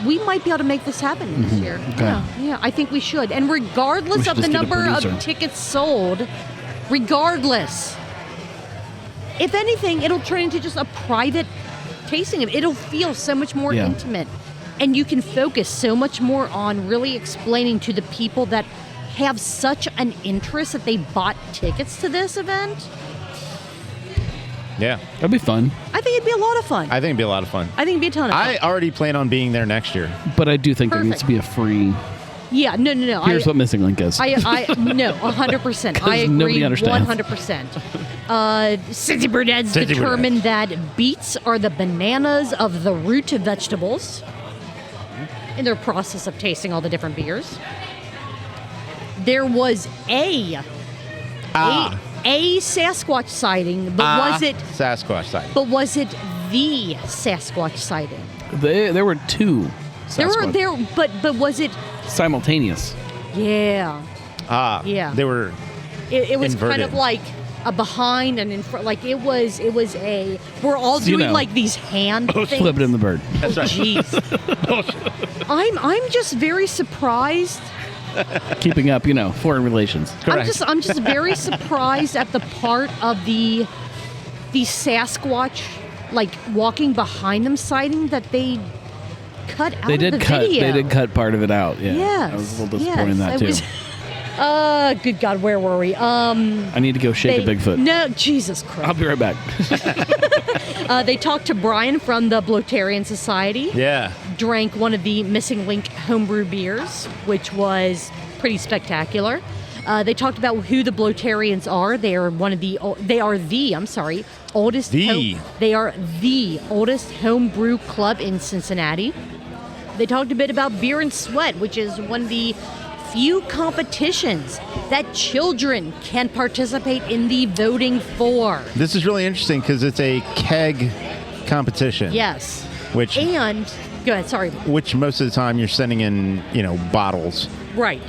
We might be able to make this happen this year. Okay. Yeah, I think we should. And regardless We of should the just get a number of producer. tickets sold, regardless, if anything, it'll turn into just a private tasting. It'll feel so much more Yeah. intimate And you can focus so much more on really explaining to the people that have such an interest that they bought tickets to this event. Yeah. That'd be fun. I think it'd be a lot of fun. I think it'd be a lot of fun. I think it'd be a ton of fun. I already plan on being there next year. But I do think there needs to be a free. Yeah, no. Here's what Missing Linck is. No, 100%. I agree, nobody understands. 100%. Cincy Brew Dads determined that beets are the bananas of the root vegetables in their process of tasting all the different beers. There was a Sasquatch sighting, but was it Sasquatch sighting? But was it the Sasquatch sighting? There were two. Sasquatch. But was it simultaneous? Yeah. Yeah. They were. It was inverted. kind of like a behind and in front. Like it was a. We're all doing like these hand things. Flipping in the bird. That's right. Jeez. I'm just very surprised. Keeping up, foreign relations. Correct. I'm just very surprised at the part of the Sasquatch like walking behind them sighting that they cut out of the video. They did cut part of it out. Yeah. Yes. I was a little disappointed in that too. Good God, where were we? I need to go shake a Bigfoot. No, Jesus Christ. I'll be right back. They talked to Brian from the Bloatarian Society. Yeah. Drank one of the Missing Linck homebrew beers, which was pretty spectacular. They talked about who the Bloatarians are. They are the oldest. They are the oldest homebrew club in Cincinnati. They talked a bit about Beer and Sweat, which is one of the few competitions that children can participate in the voting for. This is really interesting because it's a keg competition. Yes. Go ahead, sorry. Which most of the time you're sending in, bottles. Right.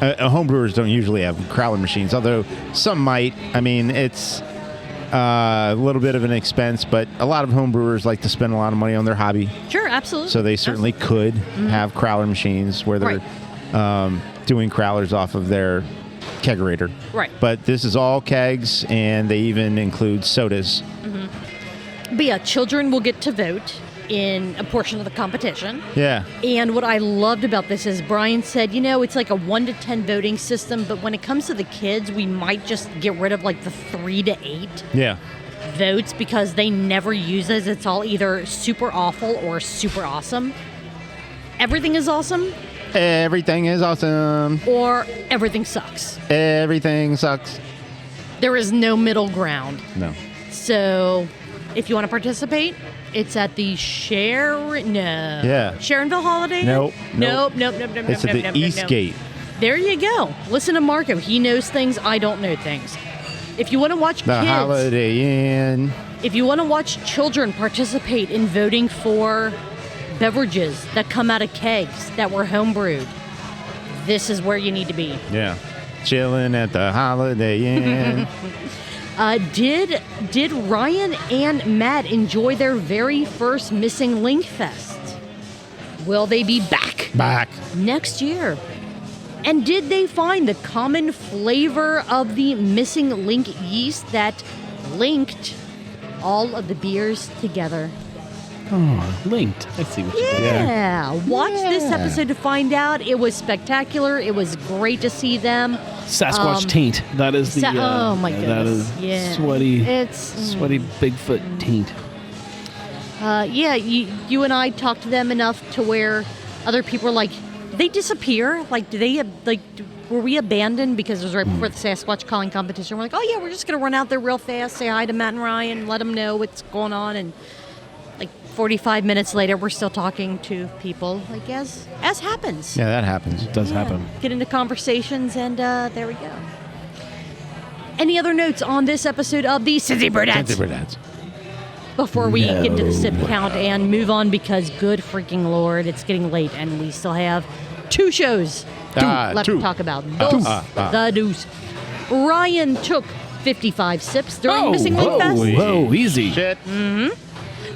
Homebrewers don't usually have crowler machines, although some might. I mean, it's a little bit of an expense, but a lot of homebrewers like to spend a lot of money on their hobby. Sure, absolutely. So they certainly could have crowler machines where they're doing crowlers off of their kegerator. Right. But this is all kegs, and they even include sodas. Mm-hmm. But yeah, children will get to vote in a portion of the competition. Yeah. And what I loved about this is Brian said, it's like a 1 to 10 voting system, but when it comes to the kids, we might just get rid of like the 3 to 8 votes because they never use it. It's all either super awful or super awesome. Everything is awesome. Everything is awesome. Or everything sucks. Everything sucks. There is no middle ground. No. So if you want to participate, it's at the Sharonville Holiday Inn? Nope. It's at the East Gate. There you go. Listen to Marco. He knows things. I don't know things. If you want to watch the Holiday Inn. If you want to watch children participate in voting for beverages that come out of kegs that were homebrewed, this is where you need to be. Yeah. Chilling at the Holiday Inn. Did Ryan and Matt enjoy their very first Missing Linck Fest? Will they be back next year? And did they find the common flavor of the Missing Linck yeast that linked all of the beers together? Oh, linked. I see what you did. Yeah. Watch this episode to find out. It was spectacular. It was great to see them. Sasquatch taint. That is the. Oh my goodness. That is sweaty. Sweaty Bigfoot taint. You and I talked to them enough to where other people were like, they disappear. Like, were we abandoned because it was right before the Sasquatch calling competition? We're like, oh yeah, we're just gonna run out there real fast, say hi to Matt and Ryan, let them know what's going on, and 45 minutes later, we're still talking to people, as happens. Yeah, that happens. It does happen. Get into conversations, and there we go. Any other notes on this episode of the Cincy Brew Dads? Cincy Brew Dads. Before we get into the sip count and move on, because good freaking Lord, it's getting late, and we still have 2 shows left to talk about. The deuce. Ryan took 55 sips during Missing Linck Fest. Whoa, easy. Shit. Mm-hmm.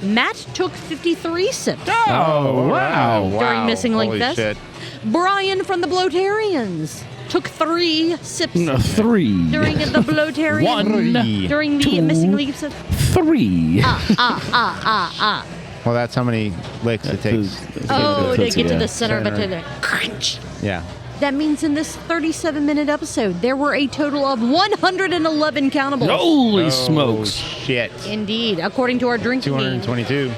Matt took 53 sips. Oh, wow. During Missing Linck Fest. Shit. Brian from the Bloatarians took 3 sips. 3. During the Bloatarian. 1. During the Missing Linck Fest. 3. Well, that's how many licks it takes. Oh, to get to yeah. the center of it. Center. To the crunch. Yeah. That means in this 37-minute episode, there were a total of 111 countables. Holy Oh, smokes. shit. Indeed, according to our drinking 222.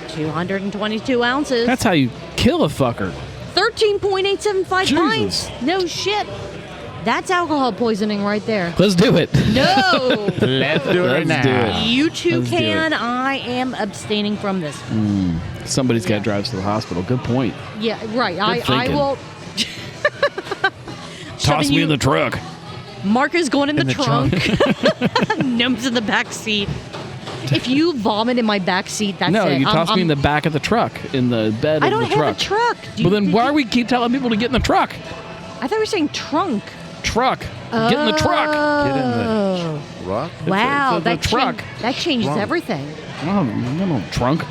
222 ounces. That's how you kill a fucker. 13.875 Jesus. pints. No shit. That's alcohol poisoning right there. Let's do it. No. Let's do it Let's now. do it. You two Let's do can. it. I am abstaining from this. Somebody's got to drive us to the hospital. Good point. Yeah, right. I thinking. will. Toss me in the truck. Mark is going in the, the trunk. Gnome's in the back seat. If you vomit in my back seat, that's No, it. you toss me in the back of the truck, in the bed I of don't the have truck. a truck. Well, then why are we keep telling people to get in the truck? I thought we were saying trunk. Truck. Get in the truck. Get in Oh. the truck. Wow, the that truck. That changes Trunk. everything. Oh, no, trunk.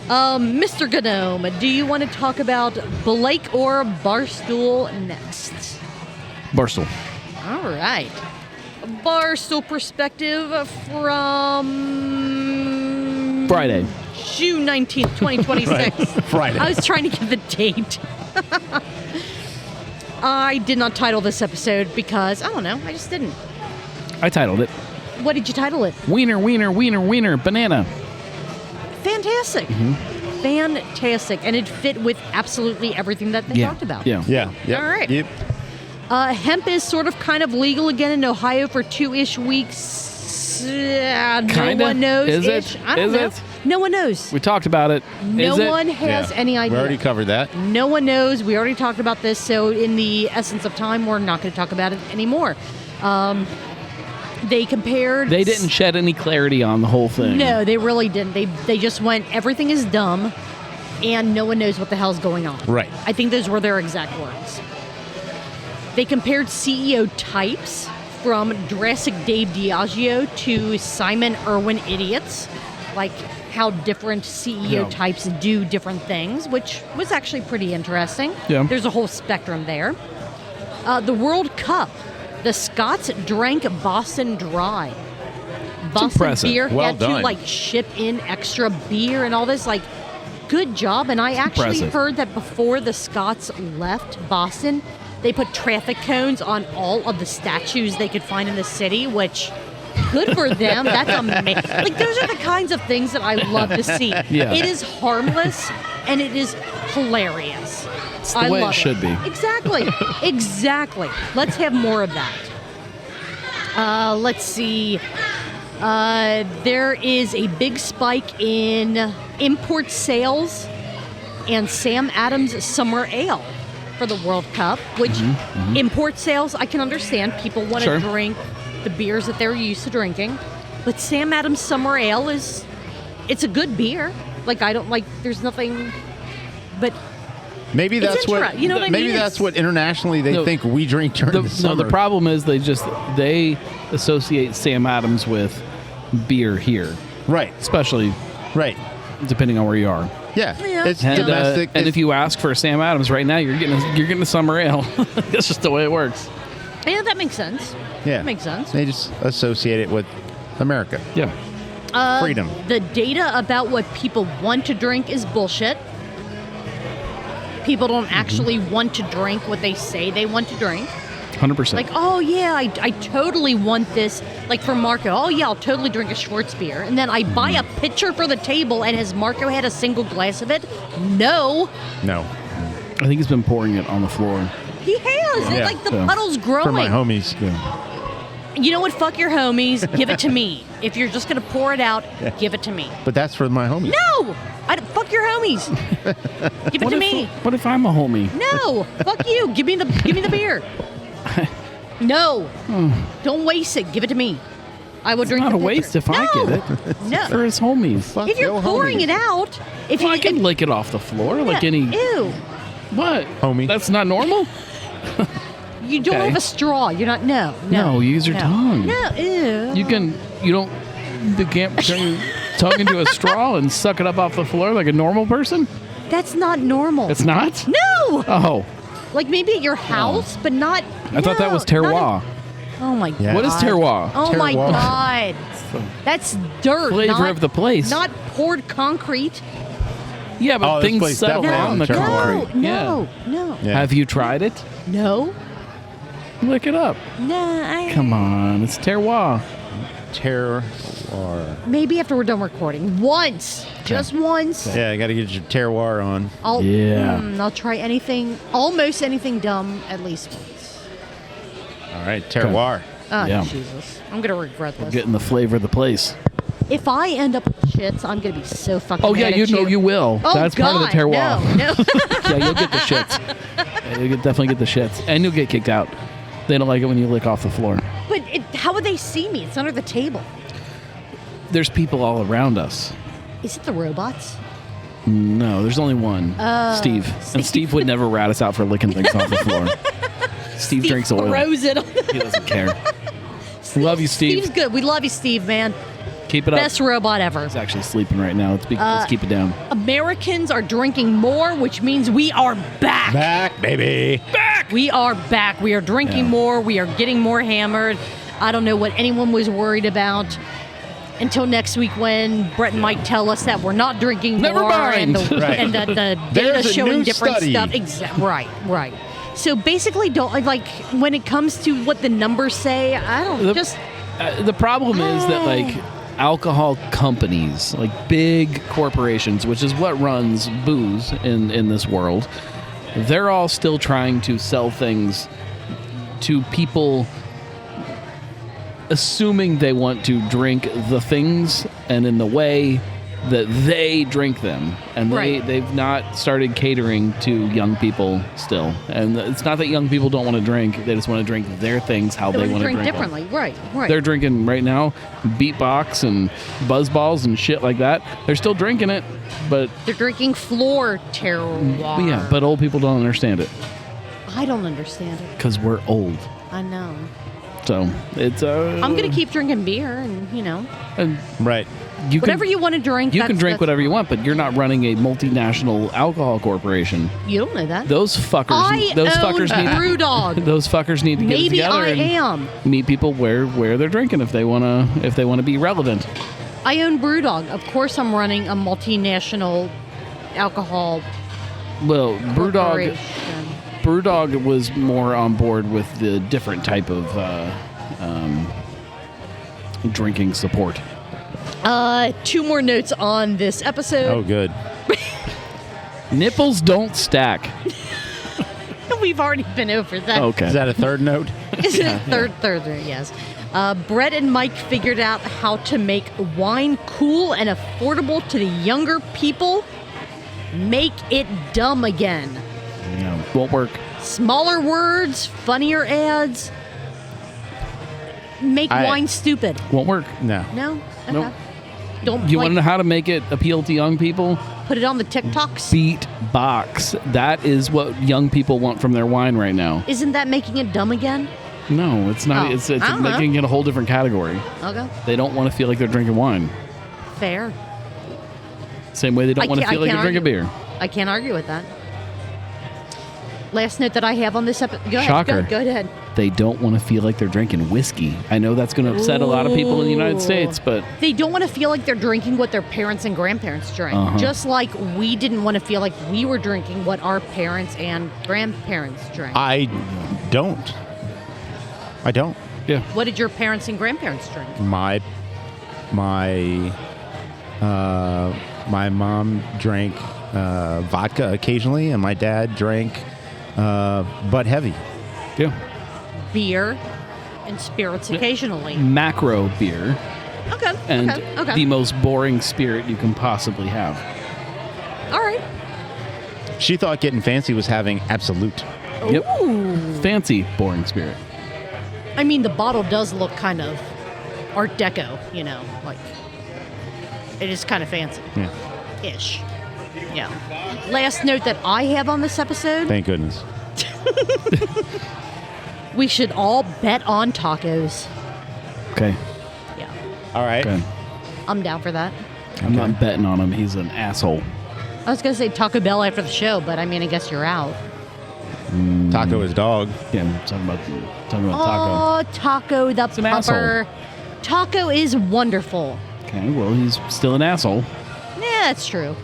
Mr. Gnome, do you want to talk about Blake or Barstool next? Barstool. All right. Barstool perspective from Friday. June 19th, 2026. Friday. I was trying to get the date. I did not title this episode because, I don't know, I just didn't. I titled it What did you title it? Wiener, Wiener, Wiener, Wiener, Banana. Fantastic. Fantastic. And it fit with absolutely everything that they talked about. Yeah. Yeah. Yep. All right. Yep. Hemp is sort of kind of legal again in Ohio for 2-ish weeks. No Kinda? one knows. Is ish. it? I don't Is know. it? No one knows. We talked about it. No Is it? one has Yeah. any idea. We already covered that. No one knows. We already talked about this. So in the essence of time, we're not going to talk about it anymore. They compared. They didn't shed any clarity on the whole thing. No, they really didn't. They just went, everything is dumb, and no one knows what the hell's going on. Right. I think those were their exact words. They compared CEO types from Jurassic Dave Diageo to Simon Irwin idiots, like how different CEO types do different things, which was actually pretty interesting. Yeah. There's a whole spectrum there. The World Cup. The Scots drank Boston Dry. Boston impressive. Beer Well had to done. like ship in extra beer and all this. Like, good job. And I actually impressive. heard that before the Scots left Boston, they put traffic cones on all of the statues they could find in the city, which good for them. That's amazing. Like, those are the kinds of things that I love to see. Yeah. It is harmless and it is hilarious. It's the I way love it should be. Exactly. Exactly. Let's have more of that. Let's see. There is a big spike in import sales and Sam Adams Summer Ale for the World Cup, which import sales, I can understand. People want to Sure. drink the beers that they're used to drinking. But Sam Adams Summer Ale it's a good beer. Like, I don't like, there's nothing, but Maybe It's that's what. you know what I mean? Maybe It's- that's what internationally they No. think we drink during the summer. No, the problem is they associate Sam Adams with beer here, Right. especially Right. depending on where you are. Yeah. Yeah. It's And, domestic. and it's- if you ask for Sam Adams right now, you're getting a summer ale. That's just the way it works. yeah, that makes sense. yeah, That makes sense. They just associate it with America. Yeah. Freedom. The data about what people want to drink is bullshit. People don't actually want to drink what they say they want to drink. 100%. Like, oh yeah, I totally want this. Like for Marco, oh yeah, I'll totally drink a Schwartz beer. And then I buy a pitcher for the table, and has Marco had a single glass of it? No, No. I think he's been pouring it on the floor. he has. It's Yeah. like the Yeah. puddle's growing. For my homies. You know what? Fuck your homies. Give it to me. If you're just gonna pour it out, give it to me. But that's for my homies. No, fuck your homies. Give it to me. What if I'm a homie? No, fuck you. Give me the beer. No, don't waste it. Give it to me. I will drink. Not the a waste pitcher. if I No. get it. For No, his homies. Fuck if you're yo pouring homies. it out, if Well, you I can lick it off the floor like yeah, any. ew, What? Homie. That's not normal? you don't Okay. have a straw. You're not. No, No, you use your no. tongue. No, ew. You don't turn your tongue into a straw and suck it up off the floor like a normal person? That's not normal. It's not? No, Oh, like maybe at your house, but not. I thought that was terroir. Oh my Yeah. god. What is terroir? Oh my Terroir. god. That's dirt. Flavor not- of the place. Not poured concrete. Yeah, but this things place settle definitely down has the a terroir. concrete. No. Yeah. Have you tried it? No. Look it up. Nah. Come on, it's terroir. Terroir. Maybe after we're done recording. Once. Just once. Yeah, you got to get your terroir on. I'll try anything, almost anything dumb at least once. All right, terroir. Oh, Yeah. Jesus. I'm going to regret this. Getting the flavor of the place. If I end up with shits, I'm going to be so fucking Oh, yeah, mad you at know you will. Oh, That's part of the God, terroir. No. Yeah, you'll get the shits. Yeah, you'll definitely get the shits. And you'll get kicked out. They don't like it when you lick off the floor. But how would they see me? It's under the table. There's people all around us. Is it the robots? No, there's only one. Steve. And Steve would never rat us out for licking things off the floor. Steve drinks oil. Throws it on. He doesn't care. Love you, Steve. Steve's good. We love you, Steve, man. Keep it up. Best robot ever. He's actually sleeping right now. Let's keep it down. Americans are drinking more, which means we are back. Back, baby. Back. We are back. We are drinking more. We are getting more hammered. I don't know what anyone was worried about until next week when Bret and Mike tell us that we're not drinking Never more. mind. Right. And the data There's a showing new different study. stuff. Right. So basically, don't like when it comes to what the numbers say. I don't The problem is that like alcohol companies, like big corporations, which is what runs booze in this world, they're all still trying to sell things to people assuming they want to drink the things and in the way that they drink them, and they've not started catering to young people still. And it's not that young people don't want to drink; they just want to drink their things how they want to drink differently. them. Right. They're drinking right now beatbox and buzzballs and shit like that. They're still drinking it, but They're drinking floor terroir. yeah, but old people don't understand it I don't understand it. because we're old. I know. So it's I'm gonna keep drinking beer, and Right. you whatever can, you want to drink. You can drink whatever you want, but you're not running a multinational alcohol corporation. You don't know that. Those fuckers. I those own fuckers need. Brewdog. Those fuckers need to get Maybe together I and am. meet people where they're drinking if they wanna be relevant. I own Brewdog. Of course, I'm running a multinational alcohol Well, corporation. Brewdog was more on board with the different type of drinking support. 2 more notes on this episode. Oh, good. Nipples don't stack. We've already been over that. Okay. Is that a third note? Is it third, yes. Bret and Mike figured out how to make wine cool and affordable to the younger people. Make it dumb again. Yeah, won't work. Smaller words, funnier ads. Make wine stupid. Won't work. No. No? Okay. Nope. Don't You want to know how to make it appeal to young people? put it on the TikToks? Beatbox. That is what young people want from their wine right now. Isn't that making it dumb again? No, it's not. Oh, It's I don't know. making it a whole different category. Okay. They don't want to feel like they're drinking wine. Fair. Same way they don't want to feel like they're drinking beer. I can't argue with that. Last note that I have on this episode. Go ahead. Shocker. Go ahead. They don't want to feel like they're drinking whiskey. I know that's going to upset a lot of people in the United States, but They don't want to feel like they're drinking what their parents and grandparents drank. Uh-huh. Just like we didn't want to feel like we were drinking what our parents and grandparents drank. I don't. yeah. What did your parents and grandparents drink? My mom drank vodka occasionally, and my dad drank Bud Heavy. Yeah. Beer and spirits occasionally. Macro beer Okay. and okay. the most boring spirit you can possibly have. All right. She thought getting fancy was having Absolute. Yep. Fancy boring spirit. I mean, the bottle does look kind of Art Deco, like it is kind of fancy. Yeah. Ish. Yeah. Last note that I have on this episode. Thank goodness. We should all bet on tacos. Okay. Yeah. All right. Okay. I'm down for that. I'm not betting on him. He's an asshole. I was going to say Taco Bell after the show, but I mean, I guess you're out. Taco is dog. Yeah, I'm talking about taco. Oh, Taco the an asshole. pupper. Taco is wonderful. Okay, well, he's still an asshole. Yeah, that's true.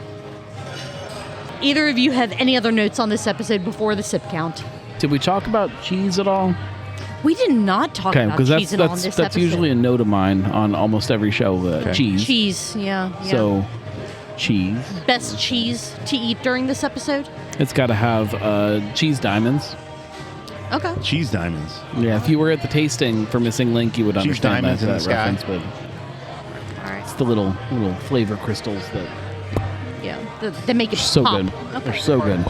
Either of you have any other notes on this episode before the sip count? Did we talk about cheese at all? We did not talk about cheese at all in this episode. That's usually a note of mine on almost every show. Cheese. Cheese, yeah. So, cheese. Best cheese to eat during this episode? It's got to have cheese diamonds. Okay. Cheese diamonds. Yeah, if you were at the tasting for Missing Linck, you would cheese understand diamonds that in the reference. sky. But all right. It's the little flavor crystals that. Yeah, they make it so pop. good. Okay. They're so good.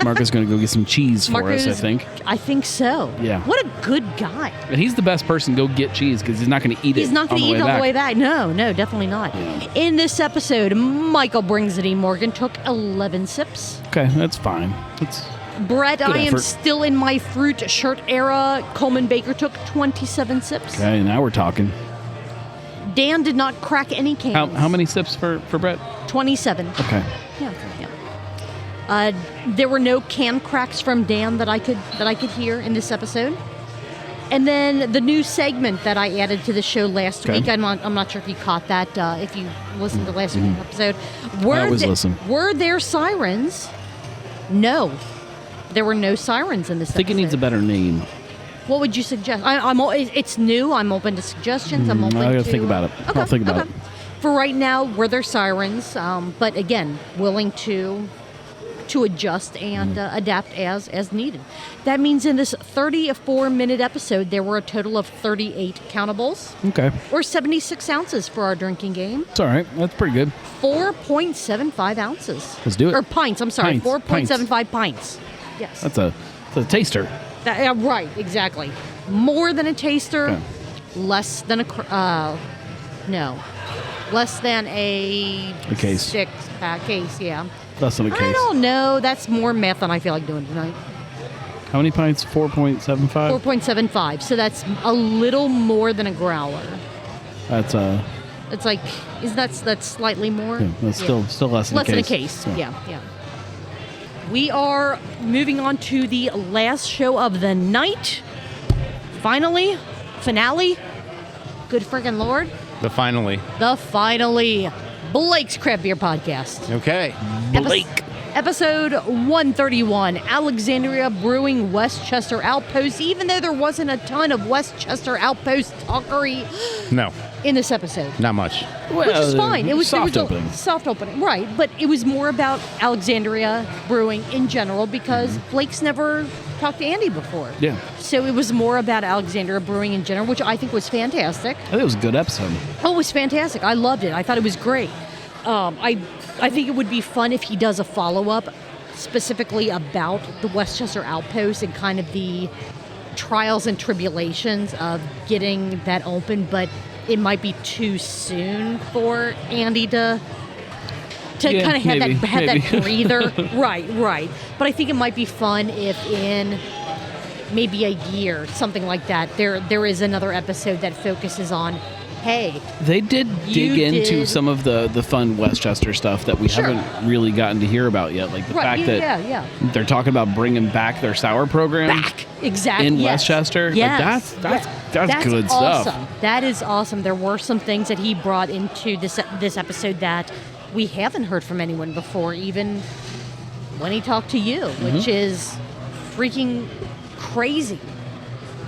Marco's going to go get some cheese for us, I think. I think so. Yeah. What a good guy. And he's the best person to go get cheese because he's not going to eat it. He's not going to eat it on the way back. No, definitely not. Yeah. In this episode, Michael brings it. Morgan took 11 sips. Okay, that's fine. Brett, I am effort. still in my fruit shirt era. Coleman Baker took 27 sips. Okay, now we're talking. Dan did not crack any cans. How many sips for Brett? 27. Okay. Yeah. There were no can cracks from Dan that I could hear in this episode. And then the new segment that I added to the show last week. I'm not sure if you caught that. If you listened to last week's episode, I always listen. Were there sirens? No, there were no sirens in this. I think episode. it needs a better name. What would you suggest? It's new. I'm open to suggestions. I'm open I gotta to think about it. Okay, I'll think about it. For right now, were there sirens? But again, willing to adjust and adapt as needed. That means in this 34-minute episode, there were a total of 38 countables. Okay. Or 76 ounces for our drinking game. It's all right. That's pretty good. 4.75 ounces. Let's do it. Or pints, I'm sorry. Pints. 4.75 pints. Yes. That's a taster. Right, exactly. More than a taster, Okay. less than less than a case. Six-pack case, yeah. Less than a case. I don't know. That's more math than I feel like doing tonight. How many pints? 4.75? 4.75. So that's a little more than a growler. That's It's like, that's slightly more? yeah, that's still less than Less a than a case. case. Yeah. We are moving on to the last show of the night. Finale. Good freaking Lord. The finally. Blake's Craft Beer Podcast. Okay. Blake. Episode 131, Alexandria Brewing Westchester Outpost, even though there wasn't a ton of Westchester Outpost talkery No, in this episode. not much. Which is fine. It was soft a opening. soft opening, right? But it was more about Alexandria Brewing in general because Blake's never talked to Andy before. Yeah. So it was more about Alexandria Brewing in general, which I think was fantastic. I think it was a good episode. Oh, it was fantastic. I loved it. I thought it was great. I think it would be fun if he does a follow-up specifically about the Westchester Outpost and kind of the trials and tribulations of getting that open, but it might be too soon for Andy to Yeah, kind of have maybe. that breather. Right. But I think it might be fun if in maybe a year, something like that, there is another episode that focuses on, hey, They did dig into did- some of the fun Westchester stuff that we Sure. haven't really gotten to hear about yet. Like the Right, fact that yeah. they're talking about bringing back their sour program. back. Exactly. In yes. Westchester? Like, Yes. that's good stuff. Awesome. That is awesome. There were some things that he brought into this episode that we haven't heard from anyone before, even when he talked to you, which is freaking crazy.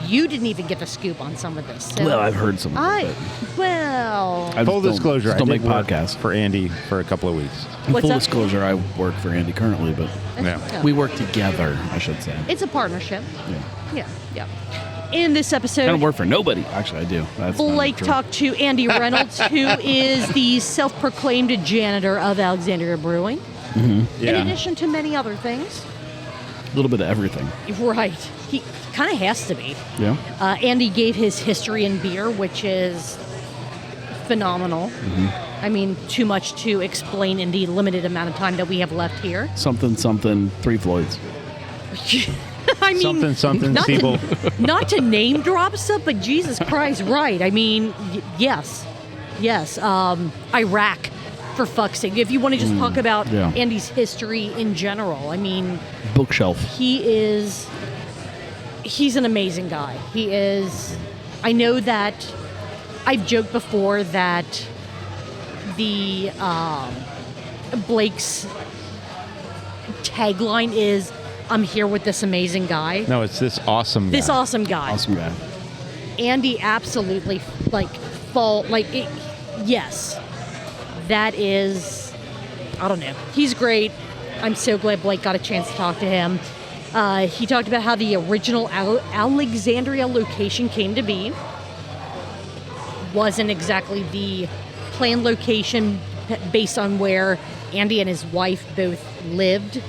You didn't even get the scoop on some of this. So Well, I've heard some of it. well, Full disclosure, still I make did work podcasts. for Andy for a couple of weeks. What's Full that? disclosure, I work for Andy currently, but Yeah. we work together, I should say. it's a partnership. Yeah. Yeah. In this episode, I don't work for nobody. Actually, I do. That's not Blake true. talked to Andy Reynolds, who is the self-proclaimed janitor of Alexandria Brewing, in Yeah. addition to many other things. A little bit of everything. Right. He kind of has to be. Yeah. Andy gave his history in beer, which is phenomenal. I mean, too much to explain in the limited amount of time that we have left here. Something, Three Floyds. I mean, Something, not Siebel. not to name drop stuff, but Jesus Christ, right. I mean, yes. Iraq, for fuck's sake. If you want to just talk about yeah. Andy's history in general, I mean, Bookshelf. he's an amazing guy. He is. I know that I've joked before that the Blake's tagline is, "I'm here with this amazing guy." No, it's this awesome guy. This awesome guy. Awesome guy. Andy absolutely yes. That is, I don't know. He's great. I'm so glad Blake got a chance to talk to him. He talked about how the original Alexandria location came to be. Wasn't exactly the planned location based on where Andy and his wife both lived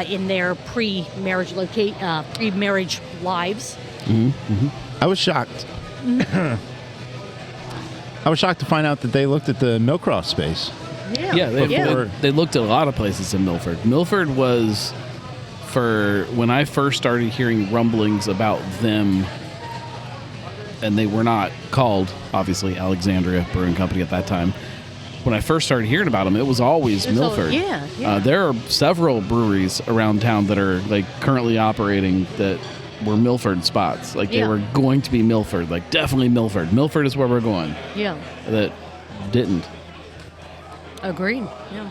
in their pre-marriage lives. I was shocked. I was shocked to find out that they looked at the Millcroft space. Yeah, they looked at a lot of places in Milford. Milford was, for when I first started hearing rumblings about them, and they were not called, obviously, Alexandria Brewing Company at that time. When I first started hearing about them, it was always Milford. There are several breweries around town that are like currently operating that were Milford spots. Like they were going to be Milford, like definitely Milford. Milford is where we're going. Yeah. That didn't. Agreed. Yeah.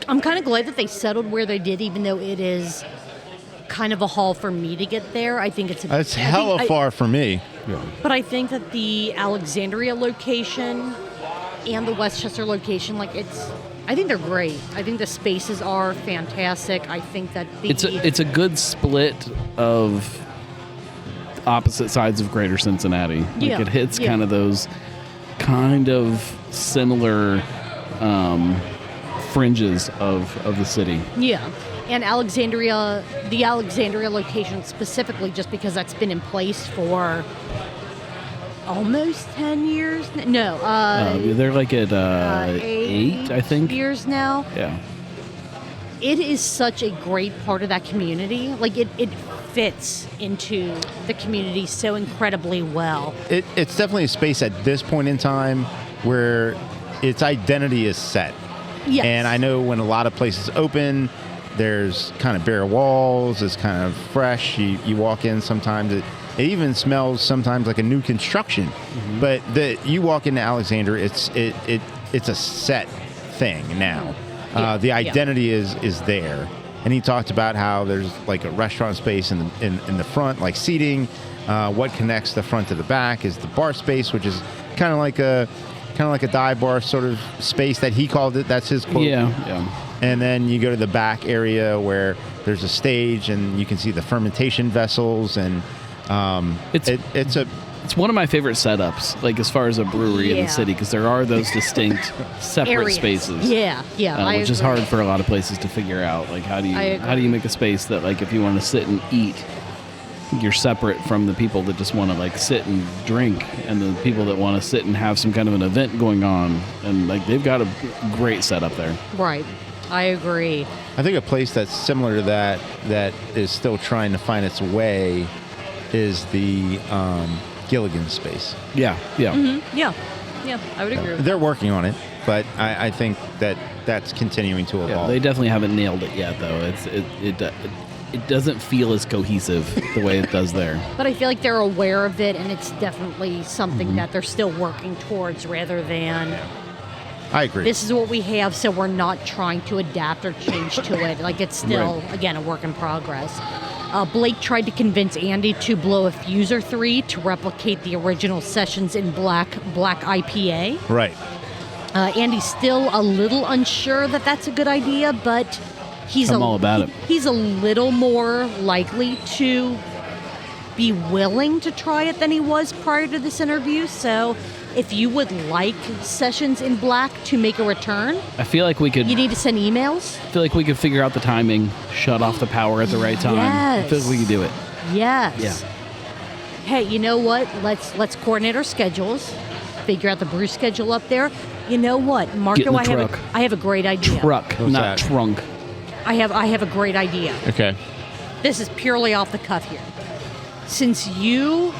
I'm kind of glad that they settled where they did, even though it is kind of a haul for me to get there. I think it's hella far for me. Yeah. But I think that the Alexandria location and the Westchester location, I think they're great. I think the spaces are fantastic. I think that it's a good split of opposite sides of Greater Cincinnati. It hits kind of those kind of similar fringes of the city. Yeah. And the Alexandria location specifically, just because that's been in place for almost 10 years. No. They're like at 8, I think. Years now. Yeah. It is such a great part of that community. It fits into the community so incredibly well. It's definitely a space at this point in time where its identity is set. Yes. And I know when a lot of places open, there's kind of bare walls. It's kind of fresh. You walk in, sometimes it even smells sometimes like a new construction. Mm-hmm. But you walk into Alexandria, it's a set thing now. The identity is there. And he talked about how there's like a restaurant space in the front, like seating. What connects the front to the back is the bar space, which is kind of like a dive bar sort of space that he called it. That's his quote. Yeah. And then you go to the back area where there's a stage and you can see the fermentation vessels, and it's one of my favorite setups, like as far as a brewery in the city, because there are those distinct separate spaces. Which is hard for a lot of places to figure out. Like how do you make a space that, like, if you want to sit and eat, you're separate from the people that just want to like sit and drink, and the people that want to sit and have some kind of an event going on, and like they've got a great setup there. Right. I agree. I think a place that's similar to that is still trying to find its way is the Gilligan space. Yeah. Mm-hmm. Yeah, I would agree with that. They're working on it, but I think that's continuing to evolve. Yeah, they definitely haven't nailed it yet, though. It doesn't feel as cohesive the way it does there. But I feel like they're aware of it, and it's definitely something that they're still working towards, rather than... I agree. This is what we have, so we're not trying to adapt or change to it. Like, it's still, again, a work in progress. Blake tried to convince Andy to blow a fuse or 3 to replicate the original Sessions in Black IPA. Right. Andy's still a little unsure that that's a good idea, but I'm all about it. He's a little more likely to be willing to try it than he was prior to this interview. So if you would like Sessions in Black to make a return, I feel like we could... You need to send emails? I feel like we could figure out the timing, shut off the power at the right time. Yes. I feel like we could do it. Yes. Yeah. Hey, you know what? Let's coordinate our schedules, figure out the brew schedule up there. You know what, Marco, I have a great idea. Truck, What's not that? trunk. I have a great idea. Okay. This is purely off the cuff here. Since you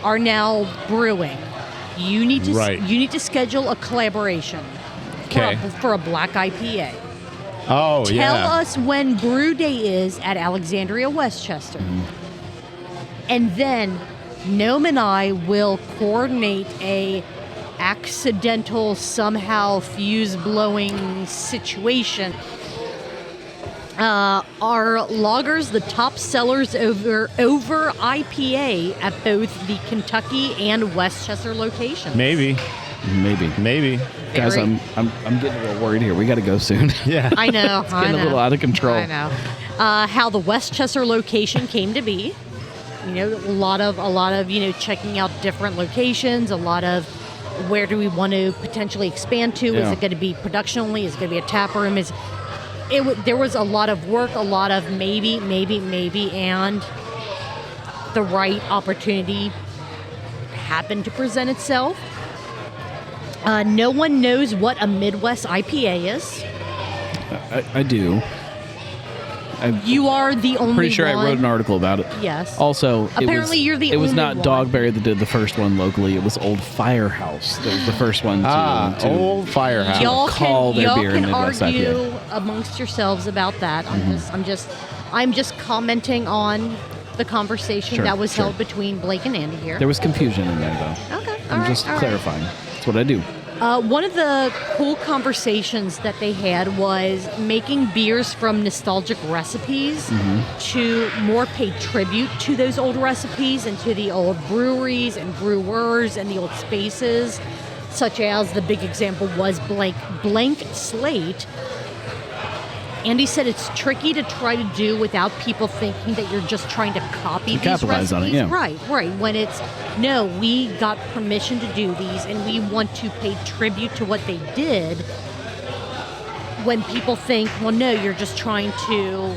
are now brewing, you need to schedule a collaboration for a black IPA. Oh, Tell us when brew day is at Alexandria Westchester. Mm-hmm. And then Gnome and I will coordinate a accidental, somehow fuse-blowing situation. Are lagers the top sellers over IPA at both the Kentucky and Westchester locations? Maybe. Guys, I'm getting a little worried here. We got to go soon. Yeah. I know. It's getting a little out of control. I know. How the Westchester location came to be. A lot of checking out different locations. A lot of where do we want to potentially expand to? Yeah. Is it going to be production only? Is it going to be a tap room? There was a lot of work, a lot of maybe, and the right opportunity happened to present itself. No one knows what a Midwest IPA is. I do. You are the only one. Pretty sure I wrote an article about it. Yes. Also, Apparently you're the It was only not one. Dogberry that did the first one locally. It was Old Firehouse that was the first one to Old Firehouse. Y'all call can, their y'all beer can Midwest argue IPA. amongst yourselves about that. I'm just commenting on the conversation Sure, that was sure. held between Blake and Andy here. There was confusion in there, though. Okay, I'm just clarifying. That's what I do. One of the cool conversations that they had was making beers from nostalgic recipes to more pay tribute to those old recipes and to the old breweries and brewers and the old spaces, such as the big example was Blank Slate. Andy said it's tricky to try to do without people thinking that you're just trying to copy these capitalize recipes. on it, yeah. Right. When it's, no, we got permission to do these and we want to pay tribute to what they did. When people think, well, no, you're just trying to,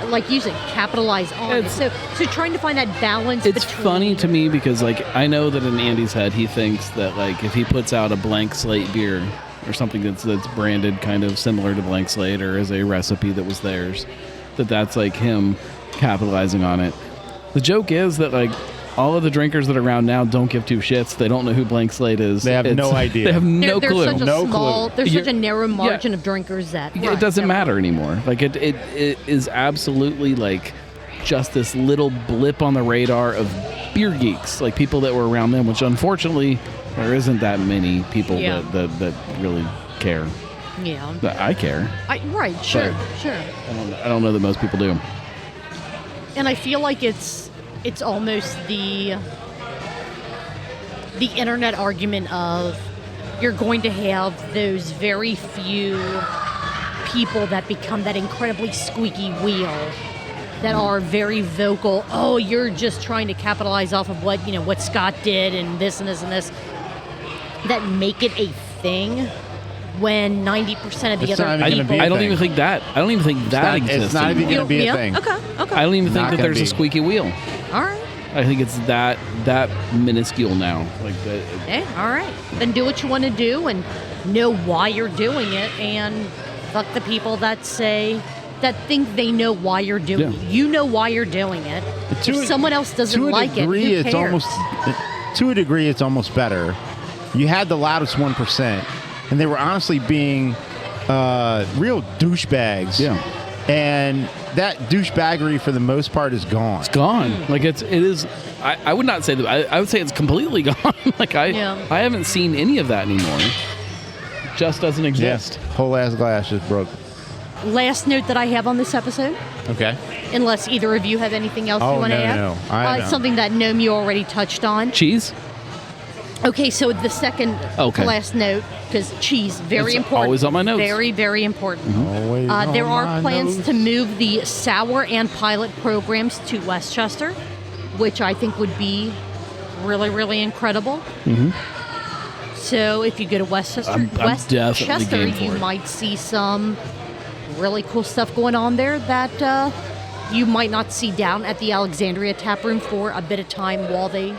like you said, capitalize on it. So trying to find that balance It's between... funny to me because, I know that in Andy's head, he thinks that, if he puts out a Blank Slate beer or something that's branded kind of similar to Blank Slate or as a recipe that was theirs, that's him capitalizing on it. The joke is that all of the drinkers that are around now don't give two shits. They don't know who Blank Slate is. They have no idea. They have no clue. There's such a No small, clue. there's such a You're- narrow margin yeah. of drinkers that It doesn't matter anymore. It is absolutely just this little blip on the radar of beer geeks, people that were around them, which unfortunately there isn't that many people Yeah. that really care. Yeah. But I care. Sure. I don't know that most people do. And I feel like it's almost the internet argument of you're going to have those very few people that become that incredibly squeaky wheel that are very vocal. Oh, you're just trying to capitalize off of what Scott did and this and this and this. That make it a thing when 90% of the It's not other even gonna people. be I don't even think that. I don't even think that exists. It's not even anymore. going to be a Yeah? thing. Okay. I don't even think Not that gonna there's be. a squeaky wheel. All right. I think it's that minuscule now. Okay, all right. Then do what you want to do and know why you're doing it, and fuck the people that think they know why you're doing it. You know why you're doing it. If someone else doesn't like it, who cares? To a degree, it's almost better. You had the loudest 1%, and they were honestly being real douchebags. Yeah. And that douchebaggery, for the most part, is gone. It's gone. It is. I would not say that. I would say it's completely gone. I haven't seen any of that anymore. It just doesn't exist. Whole ass glass just broke. Last note that I have on this episode, Okay. unless either of you have anything else you want to add. No. I don't. Something that Gnome you already touched on. Cheese? Okay, so the second to last note, because cheese, very It's important. always on my notes. Very, very important. Always There on are my plans notes. to move the sour and pilot programs to Westchester, which I think would be really, really incredible. So if you go to Westchester, I'm definitely game for you it. might see some really cool stuff going on there that you might not see down at the Alexandria tap room for a bit of time while they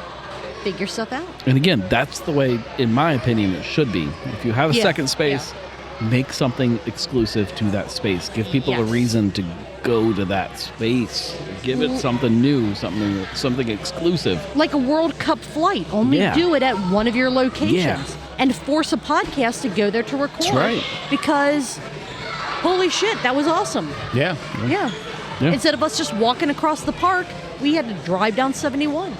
figure stuff out. And again, that's the way, in my opinion, it should be. If you have a Yeah, second space, make something exclusive to that space. Give people a Yes. reason to go to that space. Give it something new, something exclusive. Like a World Cup flight. Only Yeah. do it at one of your locations. Yeah. And force a podcast to go there to record. That's right. Because, holy shit, that was awesome. Yeah. Yeah. Yeah. Instead of us just walking across the park, we had to drive down 71.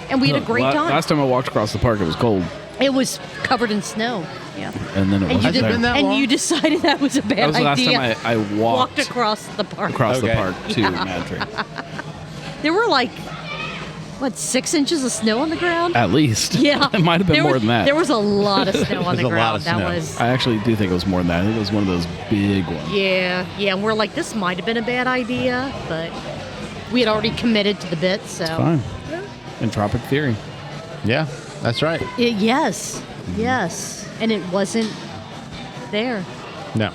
And we had a great time. Last time I walked across the park, it was cold. It was covered in snow. Yeah. And then it And, you, wasn't did, there. been that and long? you decided that was a bad That was the last idea. time I walked across the park. across the Okay. park to MadTree. There were like, 6 inches of snow on the ground? At least. Yeah. It might have been There more was- than that. There was a lot of snow on the There's a lot ground. of That snow. was. I actually do think it was more than that. I think it was one of those big ones. Yeah. And we're like, this might have been a bad idea, but we had already committed to the bit, so. Fine. Entropic theory. Yeah, that's right. Yes. And it wasn't there. No.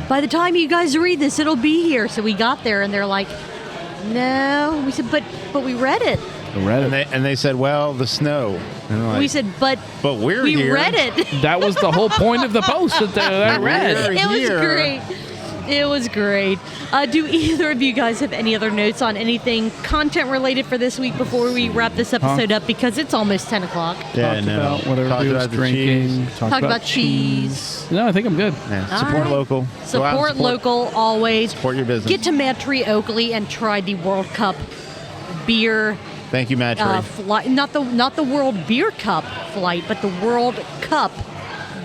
By the time you guys read this, it'll be here. So we got there, and they're like, no. We said, but we read it. I read it. And they said, well, the snow. And they're like, We said, but we're we here. read it. That was the whole point of the post that I read. We're It was here. great. It was great. Do either of you guys have any other notes on anything content related for this week before we wrap this episode up? Because it's almost 10 o'clock. Yeah, Talked no. about whatever Talked we was about the drinking. cheese. Talked about cheese. No, I think I'm good. Yeah. All Support right. local. Go out and Support local always. Support your business. Get to MadTree Oakley and try the World Cup beer Thank you, MadTree. flight. Not the World Beer Cup flight, but the World Cup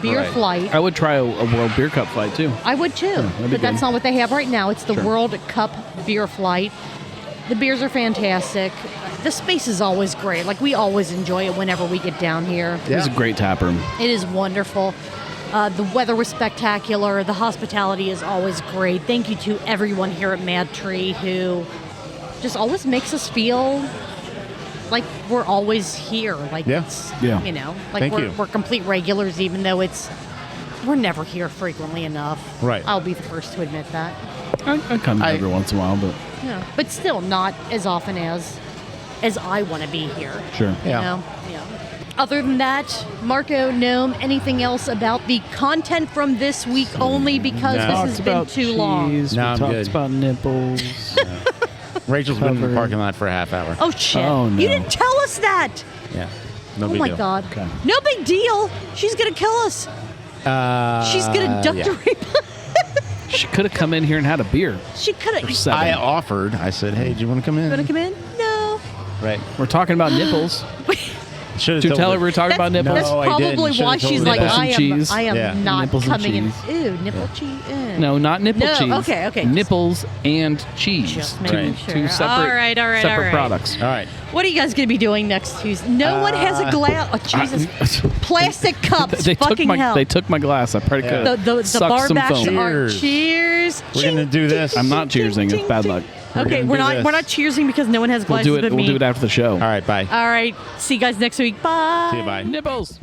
beer Right. flight. I would try a World Beer Cup flight too. I would too, be but that's good. not what they have right now. It's the Sure. World Cup beer flight. The beers are fantastic. The space is always great. Like, we always enjoy it whenever we get down here. It was a great tap room. It is wonderful. The weather was spectacular. The hospitality is always great. Thank you to everyone here at MadTree who just always makes us feel like we're always here. Like, Yeah. it's, Yeah. like Thank you. we're complete regulars, even though we're never here frequently enough. Right. I'll be the first to admit that. I come every once in a while, but Yeah. But still not as often as I want to be here. sure. Yeah. You know? Yeah. Other than that, Marco, Gnome, anything else about the content from this week only because No. this Talked has been about too long? cheese, No, we I'm talked good. about nipples. Rachel's been in the Covered. parking lot for a half hour. Oh, shit. Oh, no. You didn't tell us that. Yeah. No Oh, big my deal. God. Okay. No big deal. She's going to kill us. She's going to duct yeah. rape. She could have come in here and had a beer. She could For have. 7. I offered. I said, hey, do you want to come in? Want to come in? No. Right. We're talking about nipples. Should Did you tell her we were talking about nipples? That's No, I didn't. probably Should've why told she's her like, that. I Nipples and cheese. am Yeah. not Nipples and coming in. cheese. Ew, nipple cheese. No, not nipple No, cheese. okay. Nipples and cheese. Just making sure. Two separate, All right. separate products. All right. What are you guys going to be doing next Tuesday? No one has a glass. Oh, Jesus. Plastic cups. They took Fucking my hell. they took my glass. I probably Yeah. could the suck bar some backs foam. are Cheers. cheers. We're gonna do this. I'm not cheersing. It's bad luck. Okay, gonna we're do not this. we're not cheersing because no one has We'll glasses do it. but We'll me. do it after the show. All right. Bye. All right. See you guys next week. Bye. See you. Bye. Nipples.